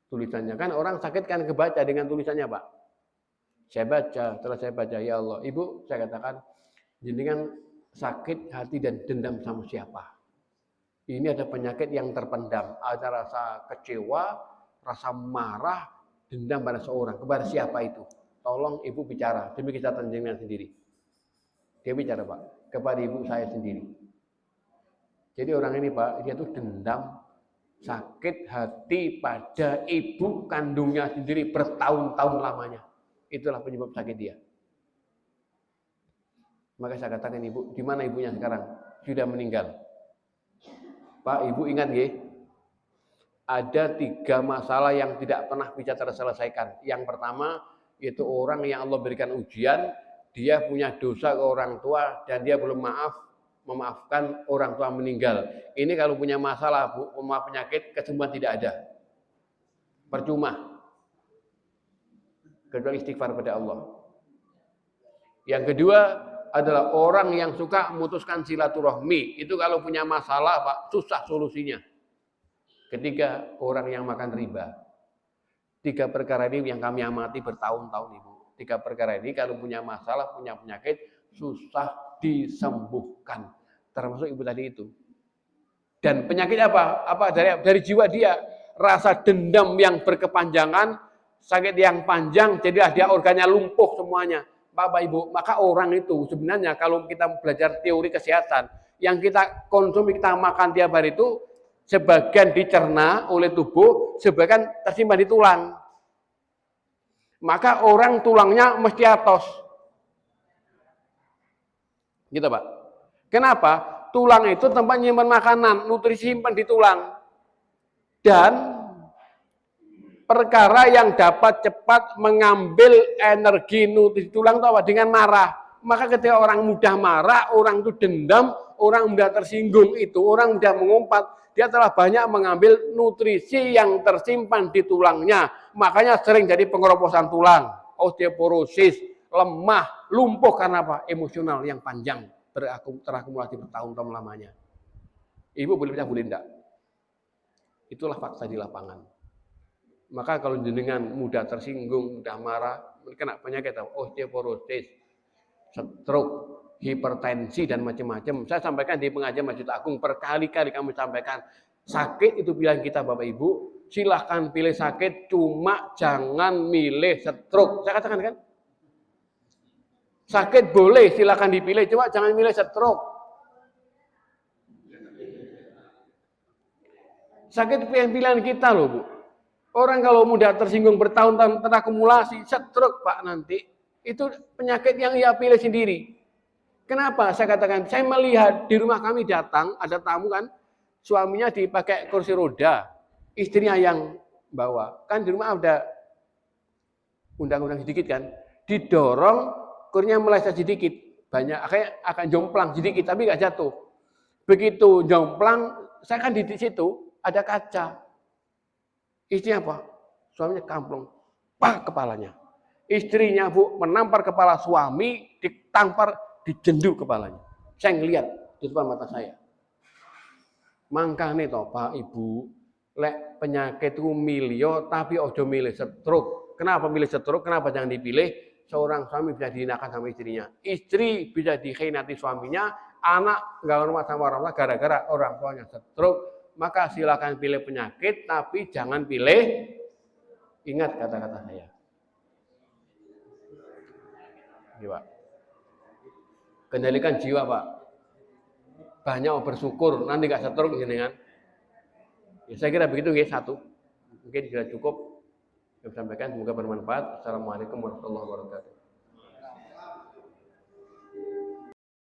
tulisannya. Kan orang sakit kan kebaca dengan tulisannya, Pak. Saya baca, setelah saya baca, ya Allah, Ibu, saya katakan, jenengan sakit hati dan dendam sama siapa? Ini ada penyakit yang terpendam, ada rasa kecewa, rasa marah, dendam pada seorang. Kepada siapa itu? Tolong Ibu bicara, demi kesehatan jenengan sendiri. Dia bicara, Pak, kepada Ibu saya sendiri. Jadi orang ini, Pak, dia tuh dendam, sakit hati pada ibu kandungnya sendiri bertahun-tahun lamanya. Itulah penyebab sakit dia. Maka saya katakan, Ibu, di mana ibunya sekarang? Sudah meninggal. Pak, Ibu ingat nggih? Ada 3 masalah yang tidak pernah bisa terselesaikan. Yang pertama, itu orang yang Allah berikan ujian, dia punya dosa ke orang tua dan dia belum memaafkan orang tua meninggal. Ini kalau punya masalah, Bu, penyakit, kesembuhan tidak ada. Percuma. Kecuali istighfar pada Allah. Yang kedua adalah orang yang suka memutuskan silaturahmi. Itu kalau punya masalah, Pak, susah solusinya. Ketiga, orang yang makan riba. 3 perkara ini yang kami amati bertahun-tahun, Ibu. 3 perkara ini kalau punya masalah, punya penyakit, susah disembuhkan. Termasuk ibu tadi itu. Dan penyakit apa? Dari jiwa dia. Rasa dendam yang berkepanjangan, sakit yang panjang, jadilah dia organnya lumpuh semuanya. Bapak Ibu, maka orang itu sebenarnya kalau kita belajar teori kesehatan, yang kita konsumsi, kita makan tiap hari itu, sebagian dicerna oleh tubuh, sebagian tersimpan di tulang. Maka orang tulangnya mesti atos. Gitu, Pak. Kenapa? Tulang itu tempat nyimpan makanan, nutrisi simpan di tulang. Dan perkara yang dapat cepat mengambil energi nutrisi tulang itu apa? Dengan marah. Maka ketika orang mudah marah, orang itu dendam, orang mudah tersinggung itu, orang mudah mengumpat, dia telah banyak mengambil nutrisi yang tersimpan di tulangnya. Makanya sering jadi pengeroposan tulang, osteoporosis, lemah, lumpuh karena apa? Emosional yang panjang, terakumulasi bertahun-tahun lamanya. Ibu boleh percaya, boleh enggak? Itulah fakta di lapangan. Maka kalau jenengan mudah tersinggung, mudah marah, kena penyakit osteoporosis, stroke, hipertensi dan macam-macam. Saya sampaikan di pengajian Masjid Agung, berkali-kali kami sampaikan, sakit itu pilihan kita Bapak Ibu, silahkan pilih sakit, cuma jangan milih stroke. Saya katakan kan? Sakit boleh silahkan dipilih, cuma jangan milih stroke. Sakit pilihan kita loh, Bu. Orang kalau mudah tersinggung bertahun-tahun terakumulasi, stroke Pak nanti. Itu penyakit yang ia pilih sendiri. Kenapa saya katakan? Saya melihat di rumah kami datang, ada tamu kan, suaminya dipakai kursi roda, istrinya yang bawa. Kan di rumah ada undang-undang sedikit kan, didorong kurnya meleset sedikit, banyak kayak akan jomplang sedikit tapi nggak jatuh. Begitu jomplang, saya kan di situ ada kaca. Istrinya apa? Suaminya kamplong, pak kepalanya. Istrinya Bu menampar kepala suami, ditampar, dijenduk kepalanya. Saya ngelihat di depan mata saya. Mangkane toh Pak Ibu, lek penyakit itu milio tapi ojo milih stroke. Kenapa milih stroke? Kenapa jangan dipilih? Seorang suami bisa dihinakan sama istrinya, istri bisa dikhianati suaminya, anak nggak hormat sama orang tua gara-gara orang tuanya stroke. Maka silakan pilih penyakit, tapi jangan pilih. Ingat kata-kata saya. Ya, Pak. Kendalikan jiwa Pak. Banyak bersyukur, nanti nggak stroke jenengan. Ya, saya kira begitu ya, satu. Mungkin sudah cukup. Saya sampaikan, semoga bermanfaat. Assalamualaikum warahmatullahi wabarakatuh.